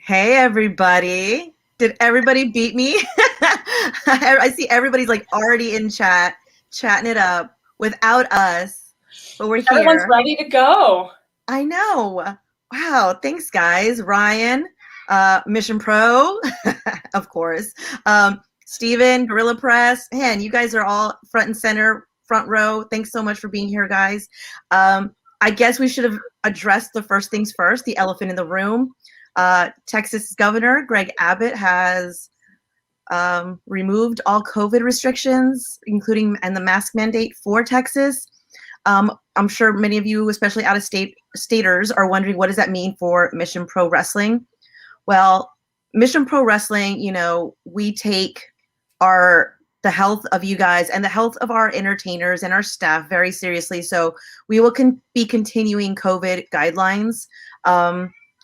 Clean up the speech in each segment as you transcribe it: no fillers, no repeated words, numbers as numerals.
Hey, everybody. Did everybody beat me? I see everybody's like already in chat, chatting it up without us, but we're Everyone's here. ready to go. I know. Wow. Thanks, guys. Ryan, Mission Pro, of course. Steven, Gorilla Press. Man, you guys are all front and center, front row. Thanks so much for being here, guys. I guess we should have addressed the first things first, the elephant in the room. Texas Governor Greg Abbott has removed all COVID restrictions, including and the mask mandate for Texas. I'm sure many of you, especially out of staters, are wondering what does that mean for Mission Pro Wrestling? Well, Mission Pro Wrestling, we take the health of you guys and the health of our entertainers and our staff very seriously. So we will be continuing COVID guidelines.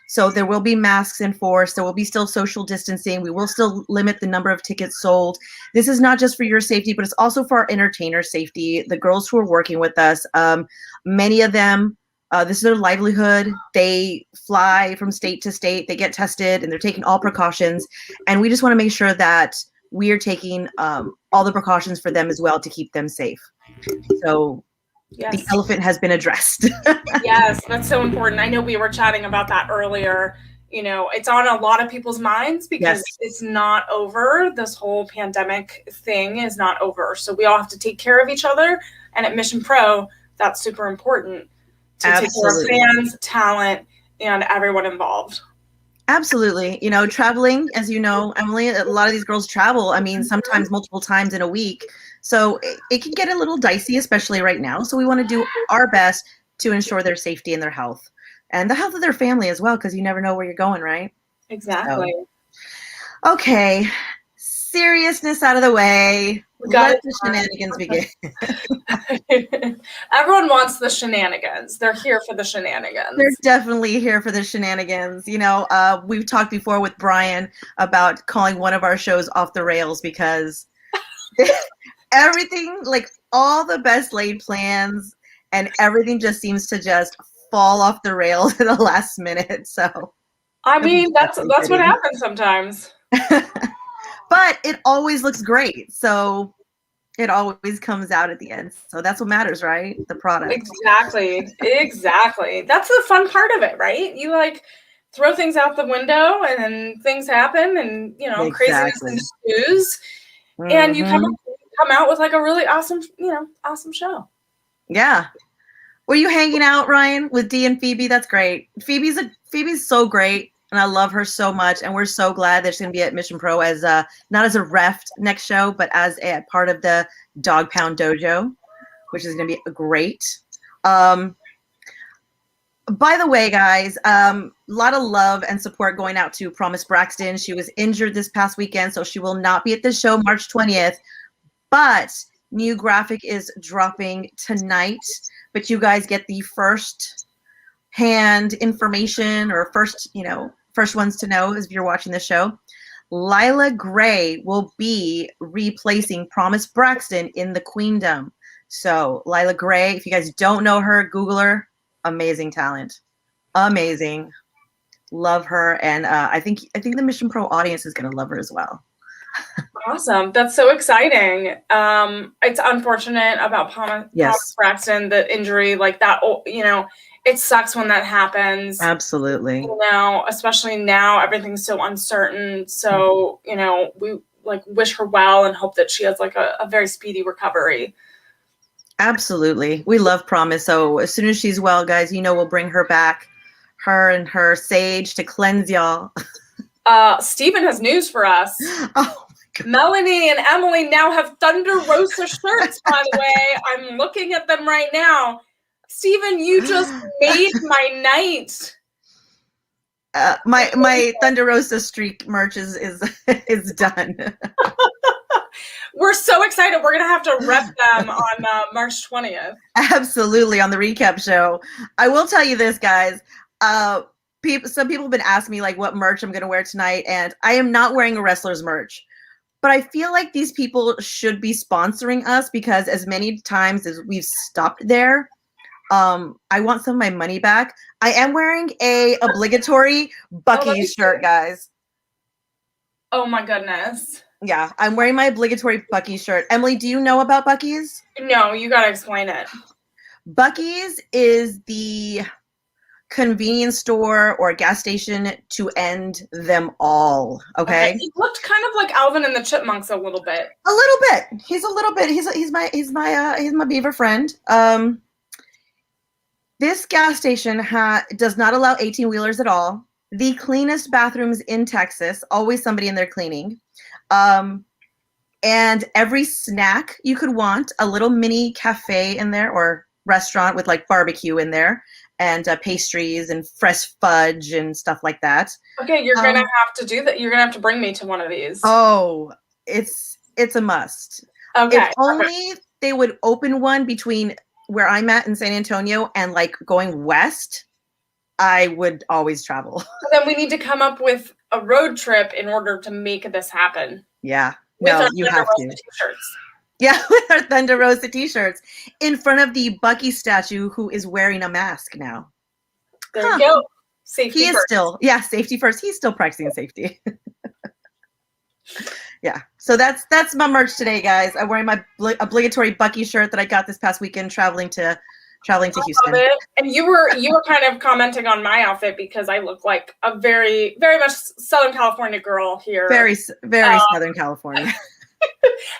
So there will be masks enforced. There will be still social distancing. We will still limit the number of tickets sold. This is not just for your safety, but it's also for our entertainer safety. The girls who are working with us, many of them, this is their livelihood. They fly from state to state. They get tested, and they're taking all precautions. And we just want to make sure that we are taking all the precautions for them as well to keep them safe. So Yes. the elephant has been addressed. Yes, that's so important. I know we were chatting about that earlier. It's on a lot of people's minds because It's not over. This whole pandemic thing is not over. So we all have to take care of each other. And at Mission Pro, that's super important to take care of fans, talent, and everyone involved. Absolutely. Traveling, as you know, Emily, a lot of these girls travel, sometimes multiple times in a week. So it can get a little dicey, especially right now. So we want to do our best to ensure their safety and their health and the health of their family as well, because you never know where you're going, right? Exactly. So, okay. Seriousness out of the way. Let the shenanigans begin. Everyone wants the shenanigans. They're here for the shenanigans. They're definitely here for the shenanigans. We've talked before with Brian about calling one of our shows off the rails because everything, like all the best laid plans and everything just seems to just fall off the rails at the last minute. So that's what happens sometimes. But it always looks great. So it always comes out at the end. So that's what matters, right? The product. Exactly. That's the fun part of it, right? You throw things out the window and then things happen and, craziness ensues. Mm-hmm. And you come out with a really awesome show. Yeah. Were you hanging out, Ryan, with Dee and Phoebe? That's great. Phoebe's so great. And I love her so much, and we're so glad that she's going to be at Mission Pro as not as a ref next show, but as a part of the Dog Pound Dojo, which is going to be great. By the way, guys, a lot of love and support going out to Promise Braxton. She was injured this past weekend, so she will not be at the show March 20th. But new graphic is dropping tonight. But you guys get the first-hand information or first ones to know if you're watching the show. Lila Gray will be replacing Promise Braxton in the Queendom. So Lila Gray, if you guys don't know her, Google her. Amazing talent. Amazing. Love her. And I think the Mission Pro audience is going to love her as well. Awesome. That's so exciting. It's unfortunate about Promise Braxton, the injury like that, it sucks when that happens. Absolutely. Especially now, everything's so uncertain. So, we wish her well and hope that she has a very speedy recovery. Absolutely. We love Promise. So as soon as she's well, guys, we'll bring her back, her and her sage to cleanse y'all. Steven has news for us. Oh. Melanie and Emily now have Thunder Rosa shirts, by the way. I'm looking at them right now. Steven, you just made my night. My Thunder Rosa streak merch is done. We're so excited. We're going to have to rep them on March 20th. Absolutely, on the recap show. I will tell you this, guys. Some people have been asking me what merch I'm going to wear tonight, and I am not wearing a wrestler's merch. But I feel like these people should be sponsoring us because as many times as we've stopped there, I want some of my money back. I am wearing a obligatory Buc-ee's shirt, guys. Oh my goodness. Yeah, I'm wearing my obligatory Buc-ee's shirt. Emily, do you know about Buc-ee's? No, you got to explain it. Buc-ee's is the convenience store or gas station to end them all. Okay. He looked kind of like Alvin and the Chipmunks a little bit. A little bit. He's my beaver friend. This gas station does not allow 18-wheelers at all. The cleanest bathrooms in Texas. Always somebody in there cleaning. And every snack you could want, a little mini cafe in there or restaurant with like barbecue in there and pastries and fresh fudge and stuff like that. Okay, you're gonna have to do that. You're gonna have to bring me to one of these. Oh, it's a must. Okay. If only they would open one between where I'm at in San Antonio and like going west, I would always travel. So then we need to come up with a road trip in order to make this happen. Yeah. With you have to. T-shirts. Yeah, with our Thunder Rosa t-shirts in front of the Buc-ee statue who is wearing a mask now. There you go. Safety He is first. still, safety first. He's still practicing safety. Yeah. So that's my merch today, guys. I'm wearing my obligatory Buc-ee shirt that I got this past weekend traveling to Houston. And you were kind of commenting on my outfit because I look like a very, very much Southern California girl here. Very Southern California.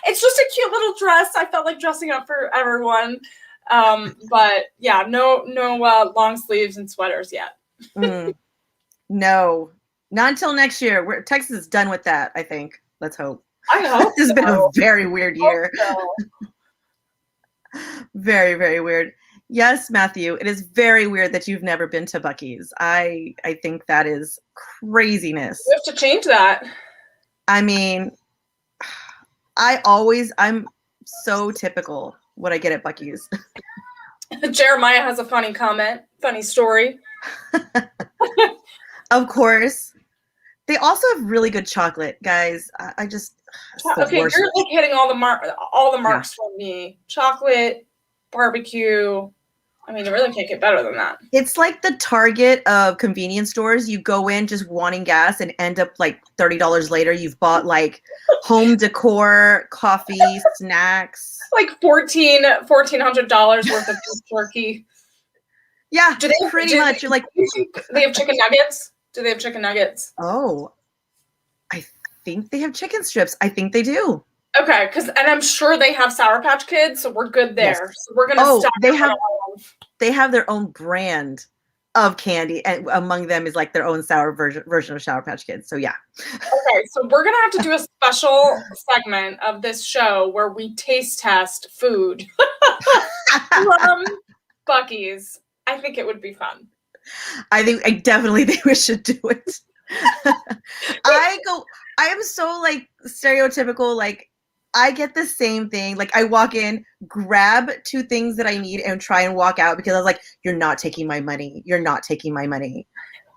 It's just a cute little dress. I felt like dressing up for everyone. But yeah, no long sleeves and sweaters yet. No, not until next year. Texas is done with that, I think. Let's hope. I hope This has been a very weird year. So. Very, very weird. Yes, Matthew, it is very weird that you've never been to Buc-ee's. I think that is craziness. We have to change that. I mean, I'm so typical what I get at Buc-ee's. Jeremiah has a funny story. Of course. They also have really good chocolate, guys. I just okay. You're like hitting all the marks for me. Chocolate, barbecue. I mean, you really can't get better than that. It's like the Target of convenience stores. You go in just wanting gas and end up like $30 later. You've bought like home decor, coffee, snacks. Like $1,400 worth of beef jerky. Yeah, pretty much. You're like, they have chicken nuggets. Do they have chicken nuggets? Oh, I think they have chicken strips. I think they do. Okay, and I'm sure they have Sour Patch Kids, so we're good there. Yes. So we're gonna stop. They have their own brand of candy, and among them is like their own sour version of Sour Patch Kids. So yeah. Okay, so we're gonna have to do a special segment of this show where we taste test food from Buc-ee's. I think it would be fun. I definitely think we should do it. I am so like stereotypical, like I get the same thing. Like I walk in, grab 2 things that I need and try and walk out because I was like, you're not taking my money. You're not taking my money.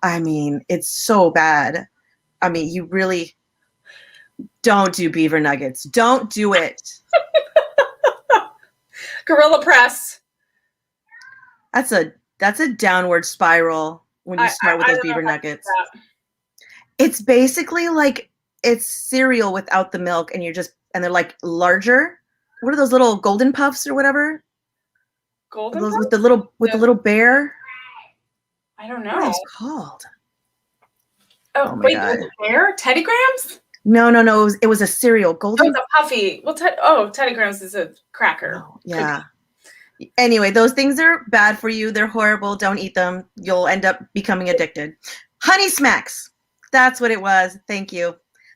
I mean, it's so bad. I mean, you really don't do beaver nuggets. Don't do it. Gorilla Press. That's a downward spiral when you start with those beaver nuggets. It's basically like it's cereal without the milk, and they're like larger. What are those little golden puffs or whatever? Golden those puffs? with the little bear. I don't know. What is it called? Oh wait, the bear? Teddy Grahams? No. It was a cereal. Golden. Oh, it's a puffy. Well, Teddy Grahams is a cracker. Oh, yeah. Anyway, those things are bad for you. They're horrible. Don't eat them. You'll end up becoming addicted. Honey Smacks. That's what it was. Thank you.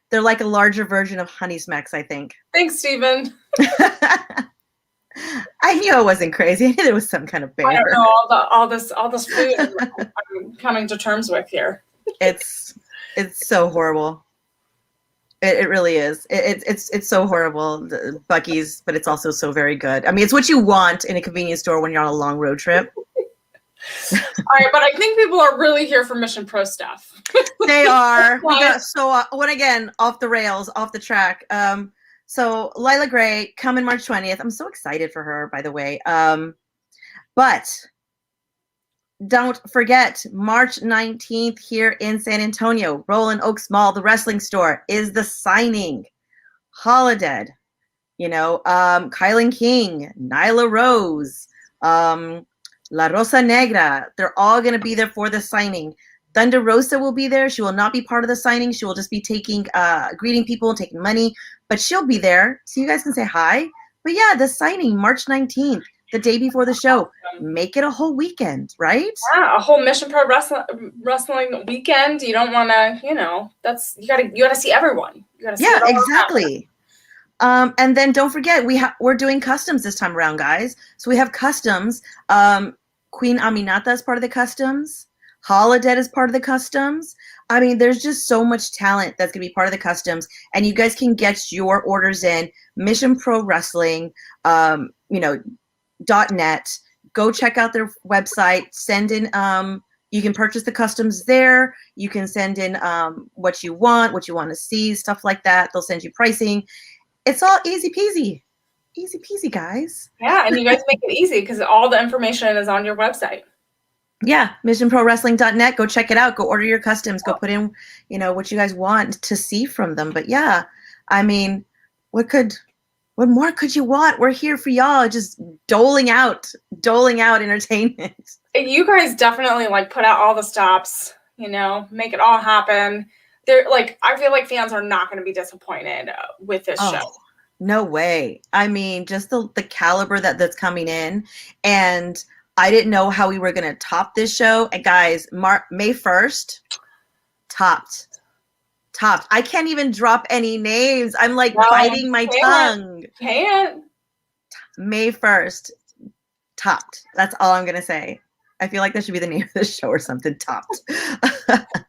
They're like a larger version of Honey Smacks, I think. Thanks, Stephen. I knew I wasn't crazy. I knew there was some kind of bear. I don't know all this food I'm coming to terms with here. It's so horrible. It really is. It's so horrible, Buc-ee's, but it's also so very good. I mean, it's what you want in a convenience store when you're on a long road trip. All right, but I think people are really here for Mission Pro stuff. They are. What again? Off the rails, off the track. So Lila Gray coming March 20th. I'm so excited for her, by the way. But don't forget, March 19th here in San Antonio, Rolling Oaks Mall, the wrestling store, is the signing. Holodead, Kylan King, Nyla Rose, La Rosa Negra. They're all going to be there for the signing. Thunder Rosa will be there. She will not be part of the signing. She will just be greeting people and taking money, but she'll be there so you guys can say hi. But yeah, the signing, March 19th, the day before the show. Make it a whole weekend, right? Yeah, a whole Mission Pro Wrestling weekend. You don't want to, you gotta see everyone. You gotta see it all exactly. And then don't forget, we're doing customs this time around, guys. So we have customs. Queen Aminata is part of the customs. Holodead is part of the customs. I mean, there's just so much talent that's going to be part of the customs. And you guys can get your orders in Mission Pro Wrestling, .net. Go check out their website. Send in, you can purchase the customs there. You can send in what you want to see, stuff like that. They'll send you pricing. It's all easy peasy. Easy peasy, guys. Yeah, and you guys make it easy because all the information is on your website. Yeah, missionprowrestling.net. Go check it out. Go order your customs. Go put in, what you guys want to see from them. But yeah, I mean, what more could you want? We're here for y'all, just doling out entertainment. You guys definitely put out all the stops, make it all happen. I feel like fans are not going to be disappointed with this show. No way. I mean, just the caliber that's coming in, and I didn't know how we were going to top this show. And guys, May 1st, topped. I can't even drop any names. I'm biting my tongue. Can't. May 1st, topped. That's all I'm going to say. I feel like that should be the name of the show or something. Topped.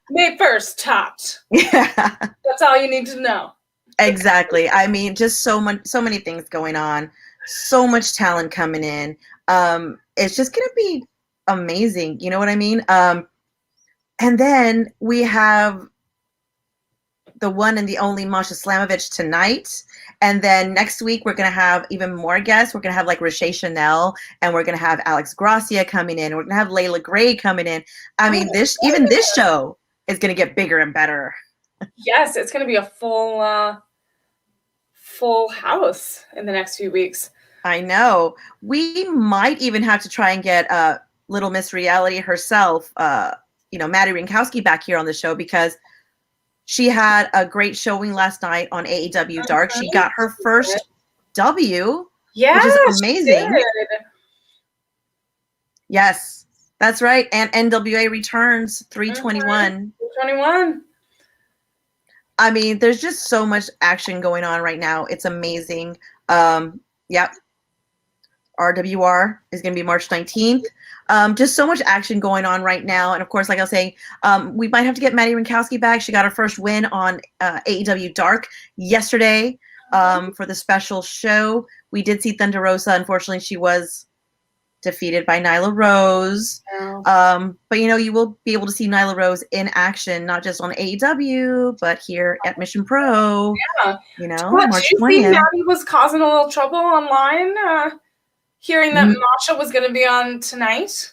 May 1st, topped. Yeah. That's all you need to know. Exactly. I mean, just so many things going on. So much talent coming in. It's just going to be amazing. You know what I mean? And then we have the one and the only Masha Slamovich tonight. And then next week, we're going to have even more guests. We're going to have Rashay Chanel, and we're going to have Alex Gracia coming in. We're going to have Layla Gray coming in. I mean, this show is going to get bigger and better. Yes, it's going to be a full house in the next few weeks. I know. We might even have to try and get Little Miss Reality herself, Maddie Rinkowski back here on the show, because she had a great showing last night on AEW Dark. She got her first W, which is amazing. Yes, that's right. And NWA returns 321. 321. I mean, there's just so much action going on right now. It's amazing. Yep. RWR is going to be March 19th. Just so much action going on right now. And of course, like I was saying, we might have to get Maddie Rinkowski back. She got her first win on AEW Dark yesterday for the special show. We did see Thunder Rosa. Unfortunately, she was defeated by Nyla Rose. But you will be able to see Nyla Rose in action, not just on AEW, but here at Mission Pro. Yeah. March 20th. You think Maddie was causing a little trouble online? Hearing that Masha was going to be on tonight?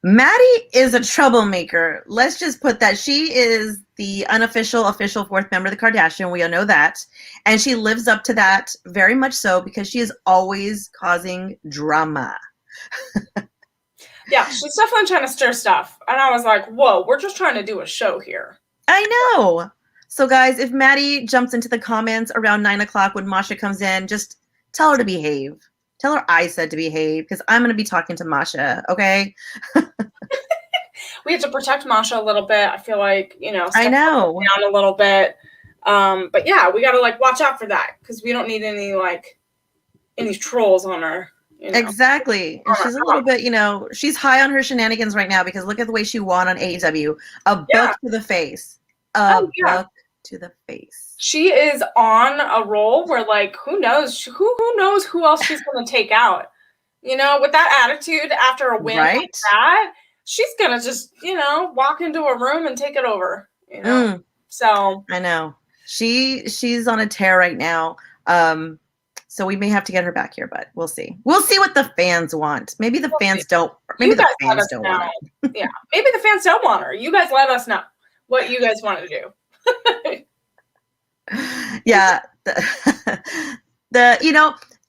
Maddie is a troublemaker. Let's just put that. She is the official fourth member of the Kardashian. We all know that. And she lives up to that very much so, because she is always causing drama. Yeah, she's definitely trying to stir stuff. And I was like, whoa, we're just trying to do a show here. I know. So guys, if Maddie jumps into the comments around 9:00 when Masha comes in, just tell her to behave. Tell her I said to behave, because I'm going to be talking to Masha, okay? We have to protect Masha a little bit. I feel like, I know. Down a little bit. But yeah, we got to watch out for that, because we don't need any trolls on her. Exactly. And she's a little bit, she's high on her shenanigans right now, because look at the way she won on AEW. A book to the face. Book to the face. She is on a roll where who knows who else she's going to take out. With that attitude after a win like that, she's going to just, walk into a room and take it over, So I know. She's on a tear right now. So we may have to get her back here, but we'll see. We'll see what the fans want. Maybe the fans don't. Maybe the fans don't want it. Yeah, maybe the fans don't want her. You guys let us know what you guys want to do. Yeah,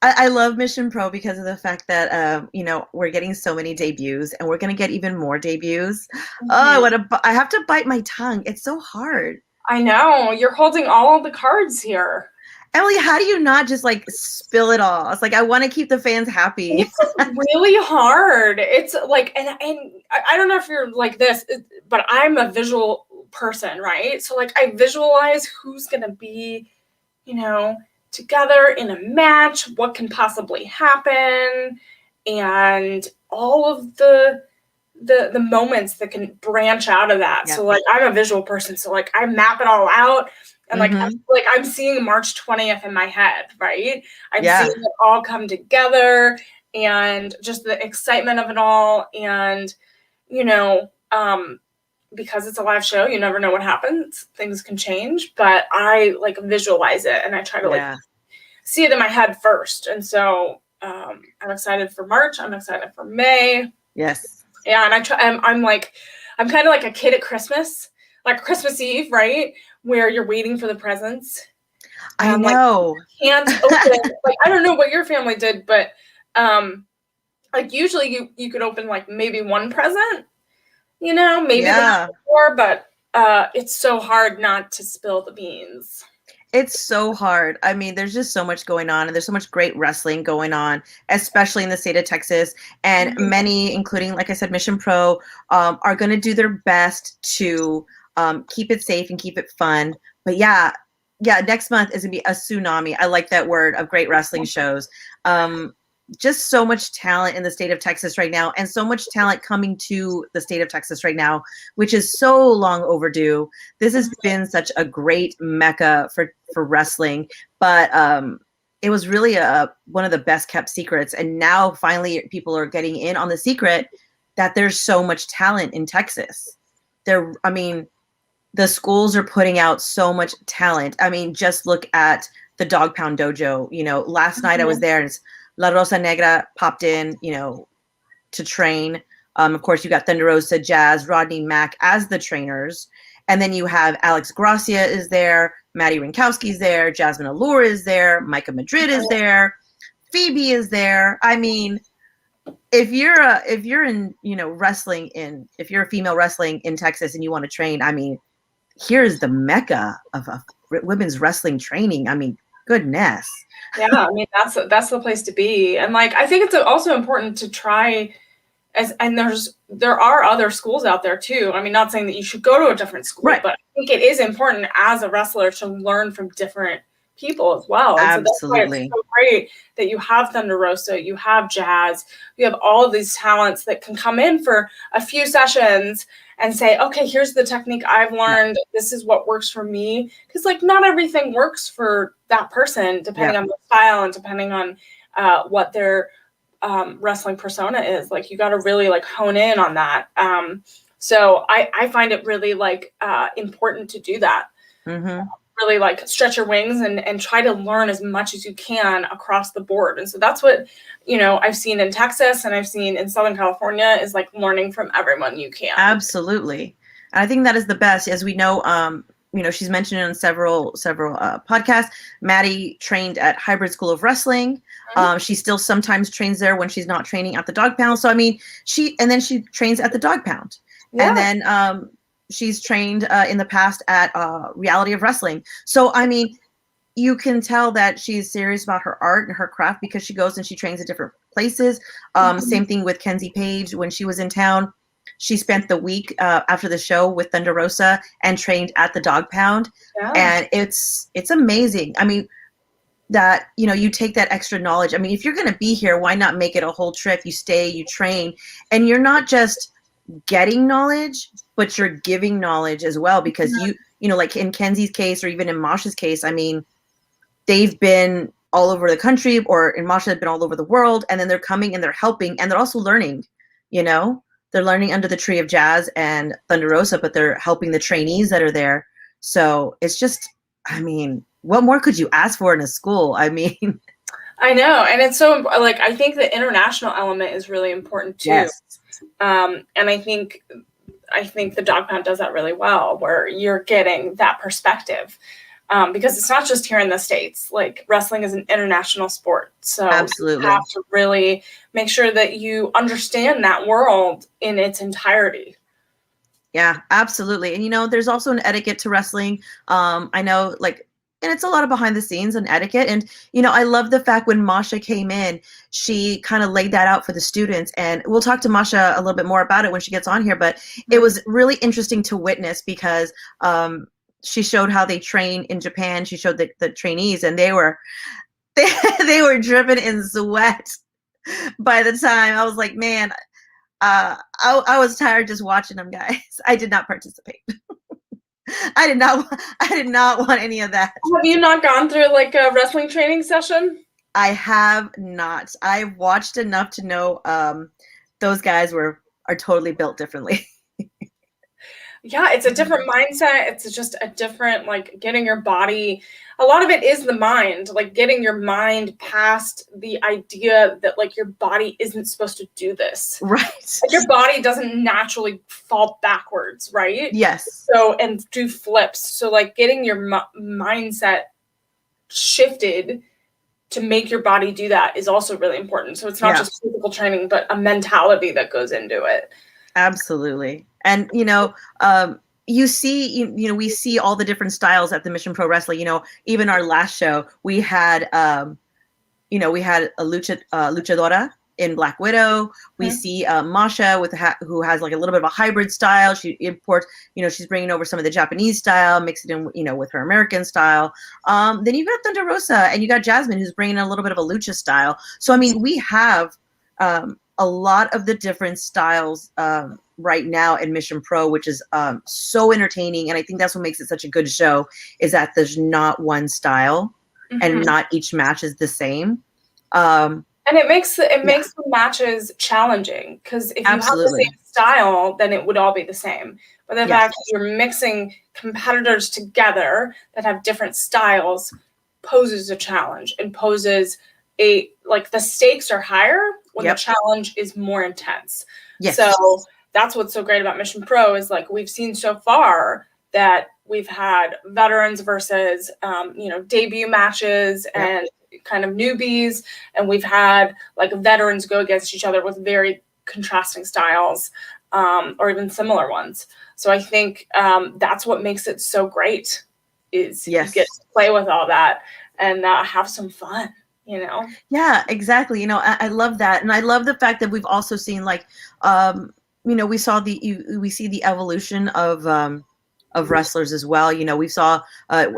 I love Mission Pro because of the fact that we're getting so many debuts, and we're gonna get even more debuts. Mm-hmm. I have to bite my tongue. It's so hard. I know, you're holding all the cards here. Emily, how do you not just like spill it all? It's like, I want to keep the fans happy. It's really hard. It's like, and I don't know if you're like this, but I'm a visual person, right? So like I visualize who's going to be, together in a match, what can possibly happen, and all of the moments that can branch out of that. Yeah. So like I'm a visual person, so like I map it all out. And like, I'm seeing March 20th in my head, right? I'm seeing it all come together, and just the excitement of it all. And, because it's a live show, you never know what happens. Things can change, but I like visualize it, and I try to see it in my head first. And so I'm excited for March. I'm excited for May. Yes. Yeah. And I'm kind of like a kid at Christmas, like Christmas Eve, right? Where you're waiting for the presents. I know. Can't open. Like, I don't know what your family did, but like usually you could open like maybe one present, maybe more, but it's so hard not to spill the beans. It's so hard. I mean, there's just so much going on, and there's so much great wrestling going on, especially in the state of Texas. And many, including, like I said, Mission Pro, are going to do their best to keep it safe and keep it fun. But yeah, next month is gonna be a tsunami. I like that word, of great wrestling shows. Just so much talent in the state of Texas right now, and so much talent coming to the state of Texas right now, which is so long overdue. This has been such a great mecca for wrestling, but it was really one of the best kept secrets. And now finally people are getting in on the secret that there's so much talent in Texas. The schools are putting out so much talent. I mean, just look at the Dog Pound Dojo. Last night I was there, and it's La Rosa Negra popped in, to train. Of course, you got Thunder Rosa, Jazz, Rodney Mack as the trainers. And then you have Alex Gracia is there, Maddie Rinkowski's there, Jasmine Allure is there, Micah Madrid is there, Phoebe is there. I mean, if you're a female wrestling in Texas and you want to train, I mean, here's the mecca of women's wrestling training. I mean, goodness. Yeah, I mean, that's the place to be. And like, I think it's also important to try there are other schools out there too. I mean, not saying that you should go to a different school, right, but I think it is important as a wrestler to learn from different people as well. And absolutely. So that's why it's so great that you have Thunder Rosa, you have Jazz, you have all of these talents that can come in for a few sessions and say, okay, here's the technique I've learned. This is what works for me. Because like not everything works for that person, depending on the style and depending on what their wrestling persona is. Like you got to really like hone in on that. So I find it really like important to do that. Mm-hmm. Really like stretch your wings and try to learn as much as you can across the board. And so that's what, I've seen in Texas and I've seen in Southern California is like learning from everyone you can. Absolutely. And I think that is the best. As we know, she's mentioned in several podcasts, Maddie trained at Hybrid School of Wrestling. Mm-hmm. She still sometimes trains there when she's not training at the Dog Pound. So, I mean, she trains at the Dog Pound. Yeah. And then, she's trained in the past at Reality of Wrestling. So, I mean, you can tell that she's serious about her art and her craft because she goes and she trains at different places. Mm-hmm. Same thing with Kenzie Page when she was in town. She spent the week after the show with Thunder Rosa and trained at the Dog Pound. Yeah. And it's amazing. I mean, that, you take that extra knowledge. I mean, if you're going to be here, why not make it a whole trip? You stay, you train, and you're not just getting knowledge, but you're giving knowledge as well, because like in Kenzie's case or even in Masha's case, I mean, they've been all over the country, or in Masha have been all over the world, and then they're coming and they're helping and they're also learning, they're learning under the tree of Jazz and Thunder Rosa, but they're helping the trainees that are there. So it's just, I mean, what more could you ask for in a school? I mean, I know. And it's so, like, I think the international element is really important too. Yes. And I think the dog pound does that really well, where you're getting that perspective. Because it's not just here in the States. Like, wrestling is an international sport. So Absolutely. you have to really make sure that you understand that world in its entirety. Yeah, absolutely. And, you know, there's also an etiquette to wrestling. I know, like, and it's a lot of behind the scenes and etiquette. And, you know, I love the fact when Masha came in, she kind of laid that out for the students. And we'll talk to Masha a little bit more about it when she gets on here. But it was really interesting to witness because she showed how they train in Japan. She showed the trainees, and they were dripping in sweat by the time. I was like, man, I was tired just watching them, guys. I did not participate. I did not want any of that. Have you not gone through like a wrestling training session? I have not. I've watched enough to know those guys are totally built differently. Yeah, it's a different mindset. It's just a different, like, getting your body. A lot of it is the mind, like getting your mind past the idea that, like, your body isn't supposed to do this. Right. Like, your body doesn't naturally fall backwards, right? Yes. So, and do flips. So, like, getting your mindset shifted to make your body do that is also really important. So it's not just physical training, but a mentality that goes into it. Absolutely. And, you know, you see, we see all the different styles at the Mission Pro Wrestling. You know, even our last show, we had, we had a luchadora in Black Widow. We see Masha who has like a little bit of a hybrid style. She imports, she's bringing over some of the Japanese style, mix it in, with her American style. Then you got Thunder Rosa, and you got Jasmine, who's bringing in a little bit of a lucha style. So, I mean, we have a lot of the different styles right now in Mission Pro, which is so entertaining. And I think that's what makes it such a good show, is that there's not one style and not each match is the same. And it makes the matches challenging, because if you have the same style, then it would all be the same. But the fact that you're mixing competitors together that have different styles poses a challenge and poses the stakes are higher when the challenge is more intense. Yes. So that's what's so great about Mission Pro is, like, we've seen so far that we've had veterans versus, debut matches and kind of newbies. And we've had like veterans go against each other with very contrasting styles, or even similar ones. So I think that's what makes it so great, is you get to play with all that and have some fun. Yeah, exactly. I love that. And I love the fact that we've also seen, like, we see the evolution of wrestlers as well. We saw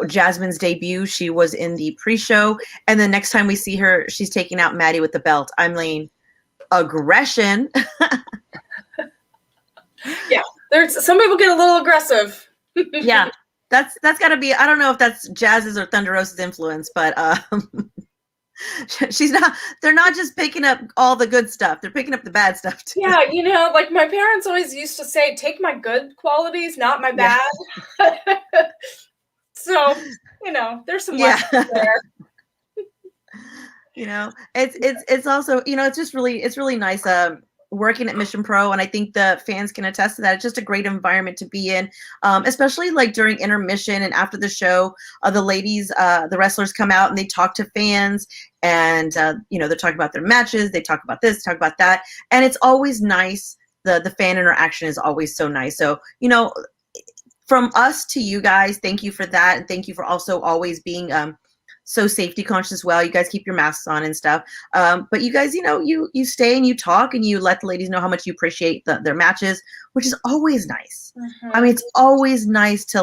Jasmine's debut. She was in the pre-show. And the next time we see her, she's taking out Maddie with the belt. I'm like, aggression. Yeah. There's some people get a little aggressive. Yeah. That's gotta be, I don't know if that's Jazz's or Thunder Rosa's influence, but they're not just picking up all the good stuff, they're picking up the bad stuff too. Yeah, like my parents always used to say, take my good qualities, not my bad. So, there's some lessons there. It's also, it's really nice working at Mission Pro, and I think the fans can attest to that. It's just a great environment to be in, especially like during intermission and after the show. The ladies, the wrestlers come out and they talk to fans, and they're talking about their matches. They talk about this, talk about that, and it's always nice. The fan interaction is always so nice. So from us to you guys, thank you for that, and thank you for also always being so safety conscious as well. You guys keep your masks on and stuff. But you guys, you stay and you talk and you let the ladies know how much you appreciate their matches, which is always nice. I mean, it's always nice to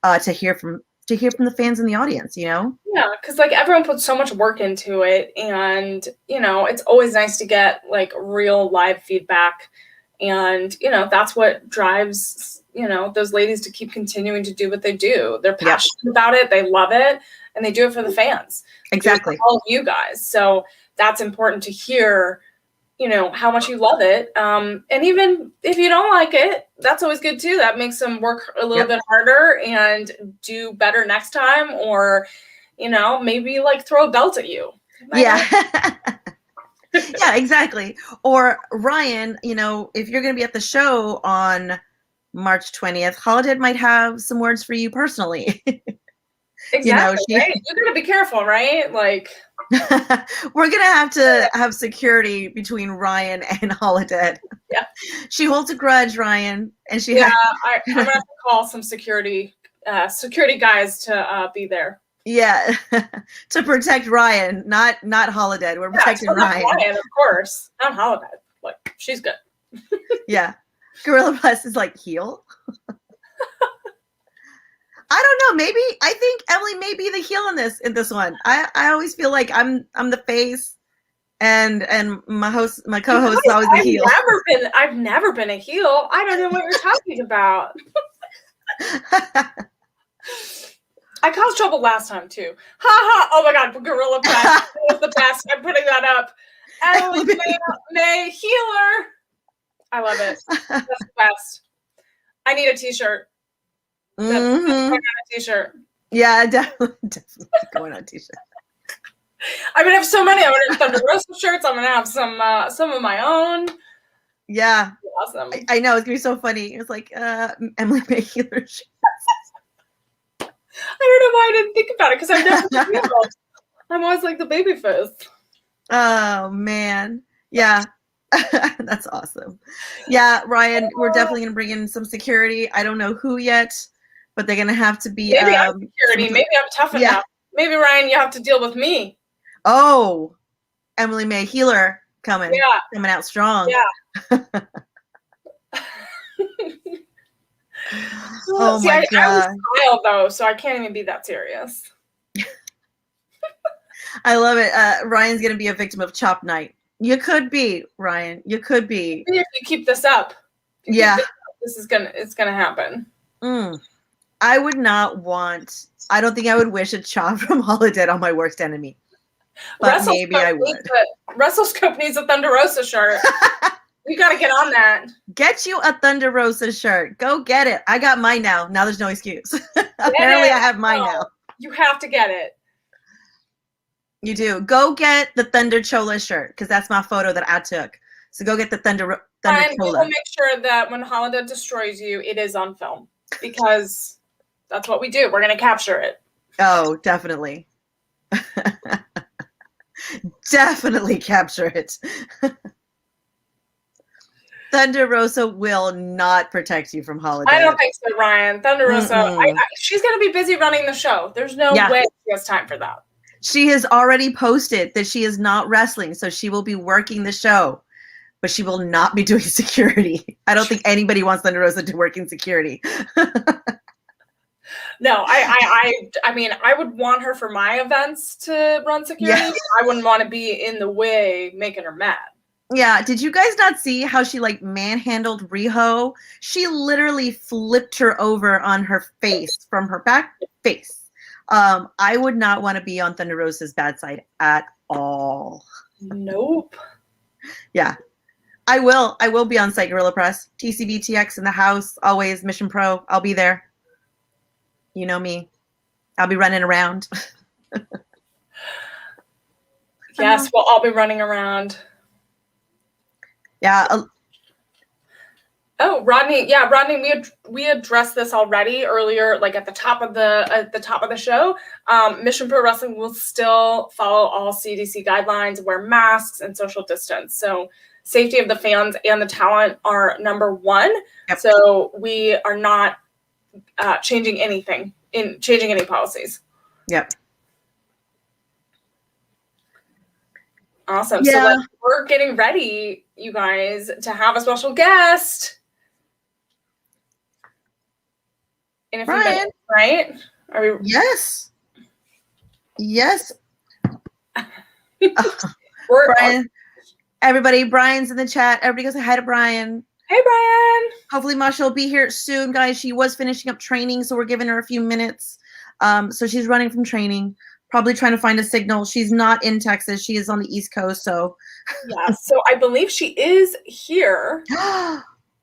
to hear from the fans in the audience, Yeah, because like everyone puts so much work into it, and it's always nice to get like real live feedback, and that's what drives those ladies to keep continuing to do what they do. They're passionate about it, they love it, and they do it for the fans. Exactly. All of you guys. So that's important to hear, how much you love it. And even if you don't like it, that's always good too. That makes them work a little bit harder and do better next time, or, maybe like throw a belt at you. Yeah. Yeah, exactly. Or Ryan, if you're going to be at the show on March 20th, Holiday might have some words for you personally. Exactly, right? You gotta be careful, right? Like, we're gonna have to have security between Ryan and Holiday. Yeah. She holds a grudge, Ryan, and she. Yeah, I'm gonna have to call some security guys to be there. Yeah, to protect Ryan, not Holiday. We're protecting Ryan. Of course. Not Holiday. Like, she's good. Yeah, Gorilla Press is like heel. I don't know. Maybe I think Emily may be the heel in this one. I always feel like I'm the face, and my co-host is always the heel. I've never been a heel. I don't know what you're talking about. I caused trouble last time too. Ha ha! Oh my God, Gorilla Press was the best. I'm putting that up. Emily Mae healer. I love it. That's the best. I need a T-shirt. Going on a T-shirt. Yeah, definitely going on a T-shirt. I'm gonna have so many. I'm gonna have Thunder Rosa shirts. I'm gonna have some of my own. Yeah, awesome. I know it's gonna be so funny. It's like Emily Mae healer shirts. I don't know why I didn't think about it because I've never been healed. I'm always like the baby face. Oh man, yeah. That's awesome. Yeah, Ryan, we're definitely gonna bring in some security. I don't know who yet, but they're gonna have to be maybe I'm security. Maybe I'm tough enough. Maybe Ryan, you have to deal with me. Oh, Emily Mae healer coming out strong. Yeah. Oh my God. I was wild though, so I can't even be that serious. I love it. Ryan's gonna be a victim of Chop Night. You could be, Ryan. You could be. Maybe if you keep this up. It's gonna happen. I would not want. I don't think I would wish a chop from Holiday on my worst enemy. But maybe I would. WrestleScope needs a Thunder Rosa shirt. You gotta get on that. Get you a Thunder Rosa shirt. Go get it. I got mine now. Now there's no excuse. Apparently I have mine now. You have to get it. You do. Go get the Thunder Chola shirt because that's my photo that I took. So go get the Thunder Chola. We'll make sure that when Holiday destroys you, it is on film because that's what we do. We're gonna capture it. Oh, definitely. Definitely capture it. Thunder Rosa will not protect you from Holiday. I don't think so, Ryan. Thunder Rosa, she's gonna be busy running the show. There's no way she has time for that. She has already posted that she is not wrestling, so she will be working the show, but she will not be doing security. I don't think anybody wants Thunder Rosa to work in security. No, I mean, I would want her for my events to run security. Yeah. I wouldn't want to be in the way making her mad. Yeah. Did you guys not see how she like manhandled Riho? She literally flipped her over on her face from her back face. I would not want to be on Thunder Rosa's bad side at all. Nope. Yeah. I will be on site, Gorilla Press. TCBTX in the house, always Mission Pro. I'll be there. You know me. I'll be running around. Yes, we'll all be running around. Yeah. Oh, Rodney. Yeah, Rodney. We addressed this already earlier, like at the top of the show. Mission Pro Wrestling will still follow all CDC guidelines, wear masks, and social distance. So safety of the fans and the talent are number one. Yep. So we are not changing any policies. Yep. Awesome. Yeah. So we're getting ready, you guys, to have a special guest. In a few minutes, right? Are we? Yes. Yes. Brian. Everybody, Brian's in the chat. Everybody go say hi to Brian. Hey, Brian. Hopefully Masha will be here soon, guys. She was finishing up training, so we're giving her a few minutes. So she's running from training, probably trying to find a signal. She's not in Texas. She is on the East Coast, so. Yeah, so I believe she is here.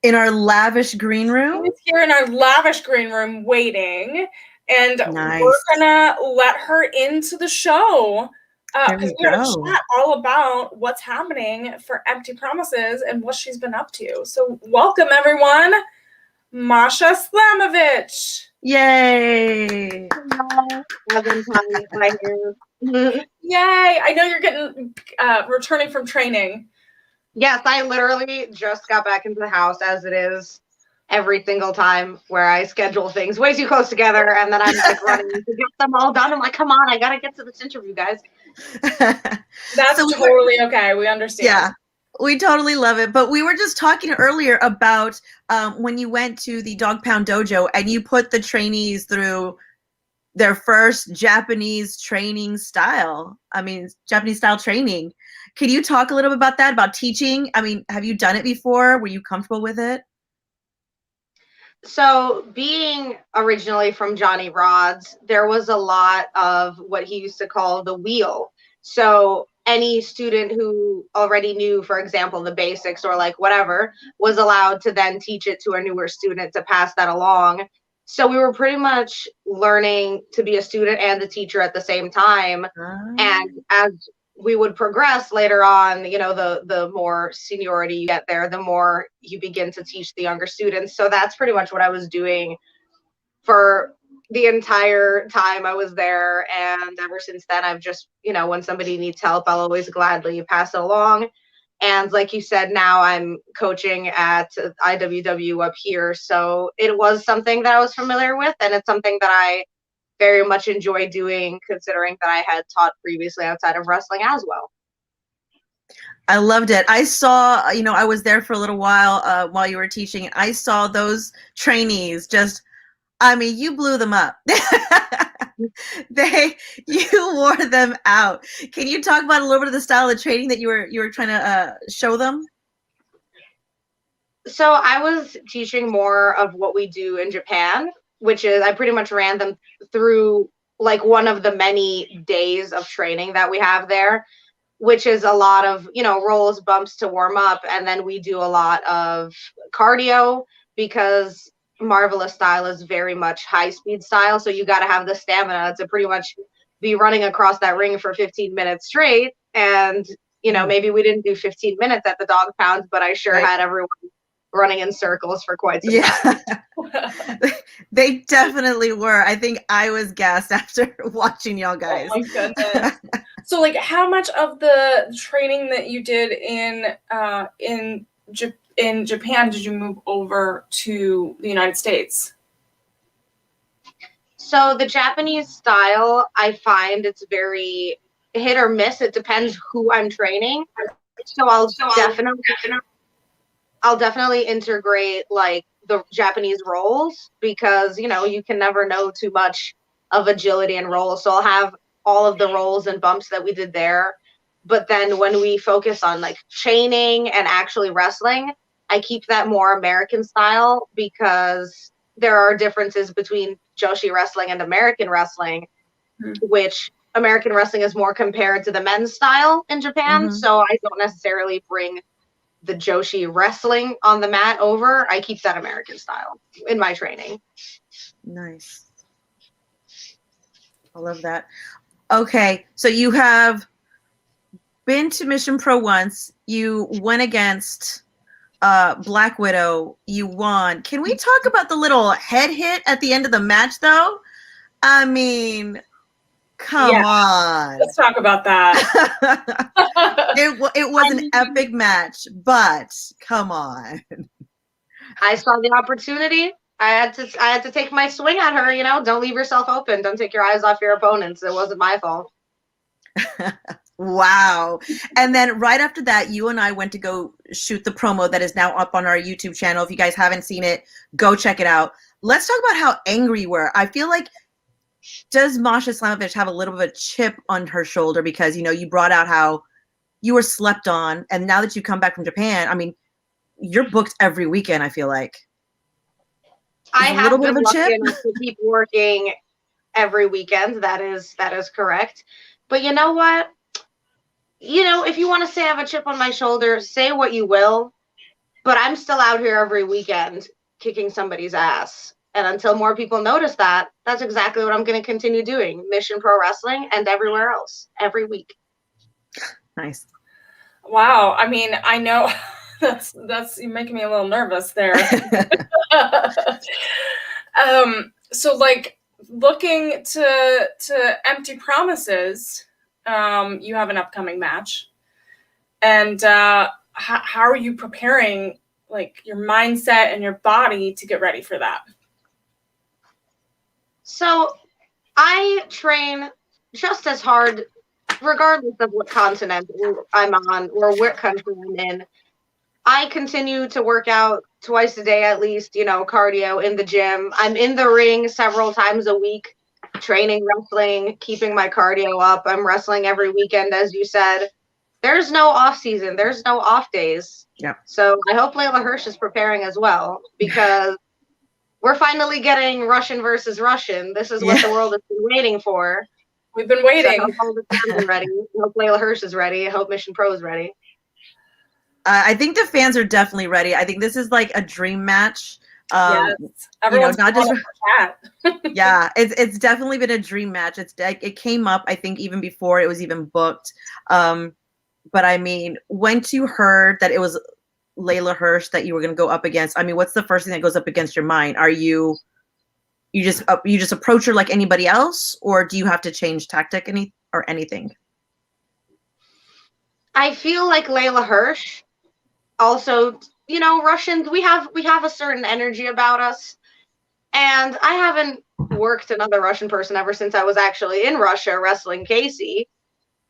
In our lavish green room? She's here in our lavish green room waiting, and nice. We're going to let her into the show There because we we're going to go. chat all about what's happening for Empty Promises and what she's been up to. So welcome, everyone, Masha Slamovich. Yay! Yay! I know you're getting returning from training. Yes, I literally just got back into the house, as it is every single time where I schedule things way too close together, and then I'm like running to get them all done. I'm like, come on, I gotta get to this interview, guys. That's so totally okay. We understand. Yeah, we totally love it. But we were just talking earlier about when you went to the Dog Pound Dojo and you put the trainees through their first Japanese training style. I mean, Japanese style training. Can you talk a little bit about that, about teaching? I mean, have you done it before? Were you comfortable with it? So being originally from Johnny Rod's, there was a lot of what he used to call the wheel. So any student who already knew, for example, the basics or like whatever, was allowed to then teach it to a newer student to pass that along. So we were pretty much learning to be a student and the teacher at the same time. And as we would progress later on, you know, the more seniority you get there, the more you begin to teach the younger students. So that's pretty much what I was doing for the entire time I was there. And ever since then, I've just, you know, when somebody needs help, I'll always gladly pass it along. And like you said, now I'm coaching at IWW up here. So it was something that I was familiar with, and it's something that I very much enjoy doing, considering that I had taught previously outside of wrestling as well. I loved it. I saw, you know, I was there for a little while you were teaching, and I saw those trainees just, I mean, you blew them up. You wore them out. Can you talk about a little bit of the style of training that you were trying to show them? So I was teaching more of what we do in Japan, which is I pretty much ran them through like one of the many days of training that we have there, which is a lot of, you know, rolls, bumps to warm up. And then we do a lot of cardio because Marvelous style is very much high speed style. So you got to have the stamina to pretty much be running across that ring for 15 minutes straight. And, you know, maybe we didn't do 15 minutes at the dog pound, but I sure had everyone running in circles for quite some time. They definitely were. I think I was gassed after watching y'all guys. Oh my goodness. So like how much of the training that you did in Japan did you move over to the United States? So the Japanese style, I find it's very hit or miss. It depends who I'm training. So I'll definitely integrate like the Japanese rolls because, you know, you can never know too much of agility and rolls. So I'll have all of the rolls and bumps that we did there. But then when we focus on like chaining and actually wrestling, I keep that more American style because there are differences between Joshi wrestling and American wrestling, which American wrestling is more compared to the men's style in Japan. So I don't necessarily bring the Joshi wrestling on the mat over. I keep that American style in my training. Nice. I love that. Okay, so you have been to Mission Pro once. You went against Black Widow. You won. Can we talk about the little head hit at the end of the match, though? I mean, come on. Let's talk about that. It was an epic match, but come on. I saw the opportunity. I had to take my swing at her, you know. Don't leave yourself open. Don't take your eyes off your opponents. It wasn't my fault. Wow. And then right after that, you and I went to go shoot the promo that is now up on our YouTube channel. If you guys haven't seen it, go check it out. Let's talk about how angry you were. I feel like, does Masha Slamovich have a little bit of a chip on her shoulder because, you know, you brought out how you were slept on, and now that you come back from Japan, I mean, you're booked every weekend, I feel like. I have been lucky enough to keep working every weekend. That is correct. But you know what? You know, if you want to say I have a chip on my shoulder, say what you will. But I'm still out here every weekend kicking somebody's ass. And until more people notice that, that's exactly what I'm going to continue doing. Mission Pro Wrestling and everywhere else, every week. Nice. Wow. I mean, I know that's you're making me a little nervous there. So like looking to Empty Promises, you have an upcoming match. And how are you preparing like your mindset and your body to get ready for that? So I train just as hard, regardless of what continent I'm on or what country I'm in. I continue to work out twice a day at least, cardio in the gym. I'm in the ring several times a week, training wrestling, keeping my cardio up. I'm wrestling every weekend, as you said. There's no off season. There's no off days. Yeah. So I hope Layla Hirsch is preparing as well, because we're finally getting Russian versus Russian. This is what the world has been waiting for. We've been waiting. So I hope all the fans are ready. I hope Layla Hirsch is ready. I hope Mission Pro is ready. I think the fans are definitely ready. I think this is like a dream match. Yes. Everyone's not just yeah, it's definitely been a dream match. It came up, I think, even before it was even booked. But I mean, once you heard that it was Layla Hirsch that you were going to go up against, I mean, what's the first thing that goes up against your mind? Are you just approach her like anybody else, or do you have to change tactic or anything? I feel like Layla Hirsch. Also, Russians, we have a certain energy about us. And I haven't worked another Russian person ever since I was actually in Russia wrestling Casey.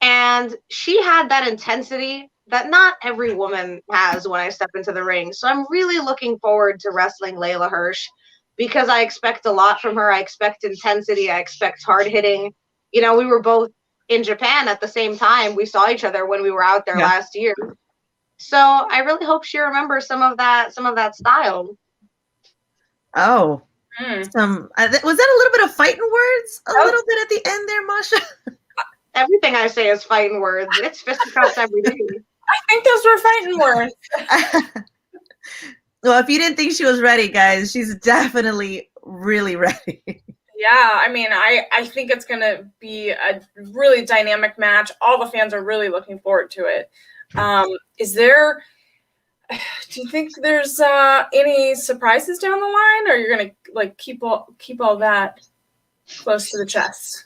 And she had that intensity that not every woman has when I step into the ring. So I'm really looking forward to wrestling Layla Hirsch, because I expect a lot from her. I expect intensity. I expect hard hitting. We were both in Japan at the same time. We saw each other when we were out there last year. So I really hope she remembers some of that style. Oh, was that a little bit of fighting words? A little bit at the end there, Masha? Everything I say is fighting words. It's fisticuffs every day. I think those were fighting words. Well, if you didn't think she was ready, guys, she's definitely really ready. Yeah, I mean, I think it's going to be a really dynamic match. All the fans are really looking forward to it. Do you think there's any surprises down the line, or you're going to like keep all that close to the chest?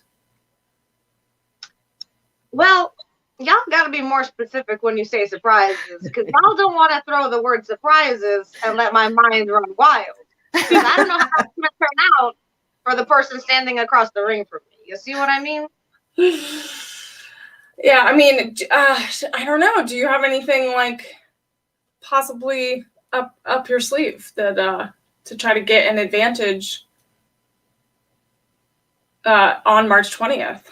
Well, y'all got to be more specific when you say surprises, because y'all don't want to throw the word surprises and let my mind run wild. Because I don't know how it's going to turn out for the person standing across the ring from me. You see what I mean? Yeah, I mean, I don't know. Do you have anything like possibly up your sleeve that to try to get an advantage on March 20th?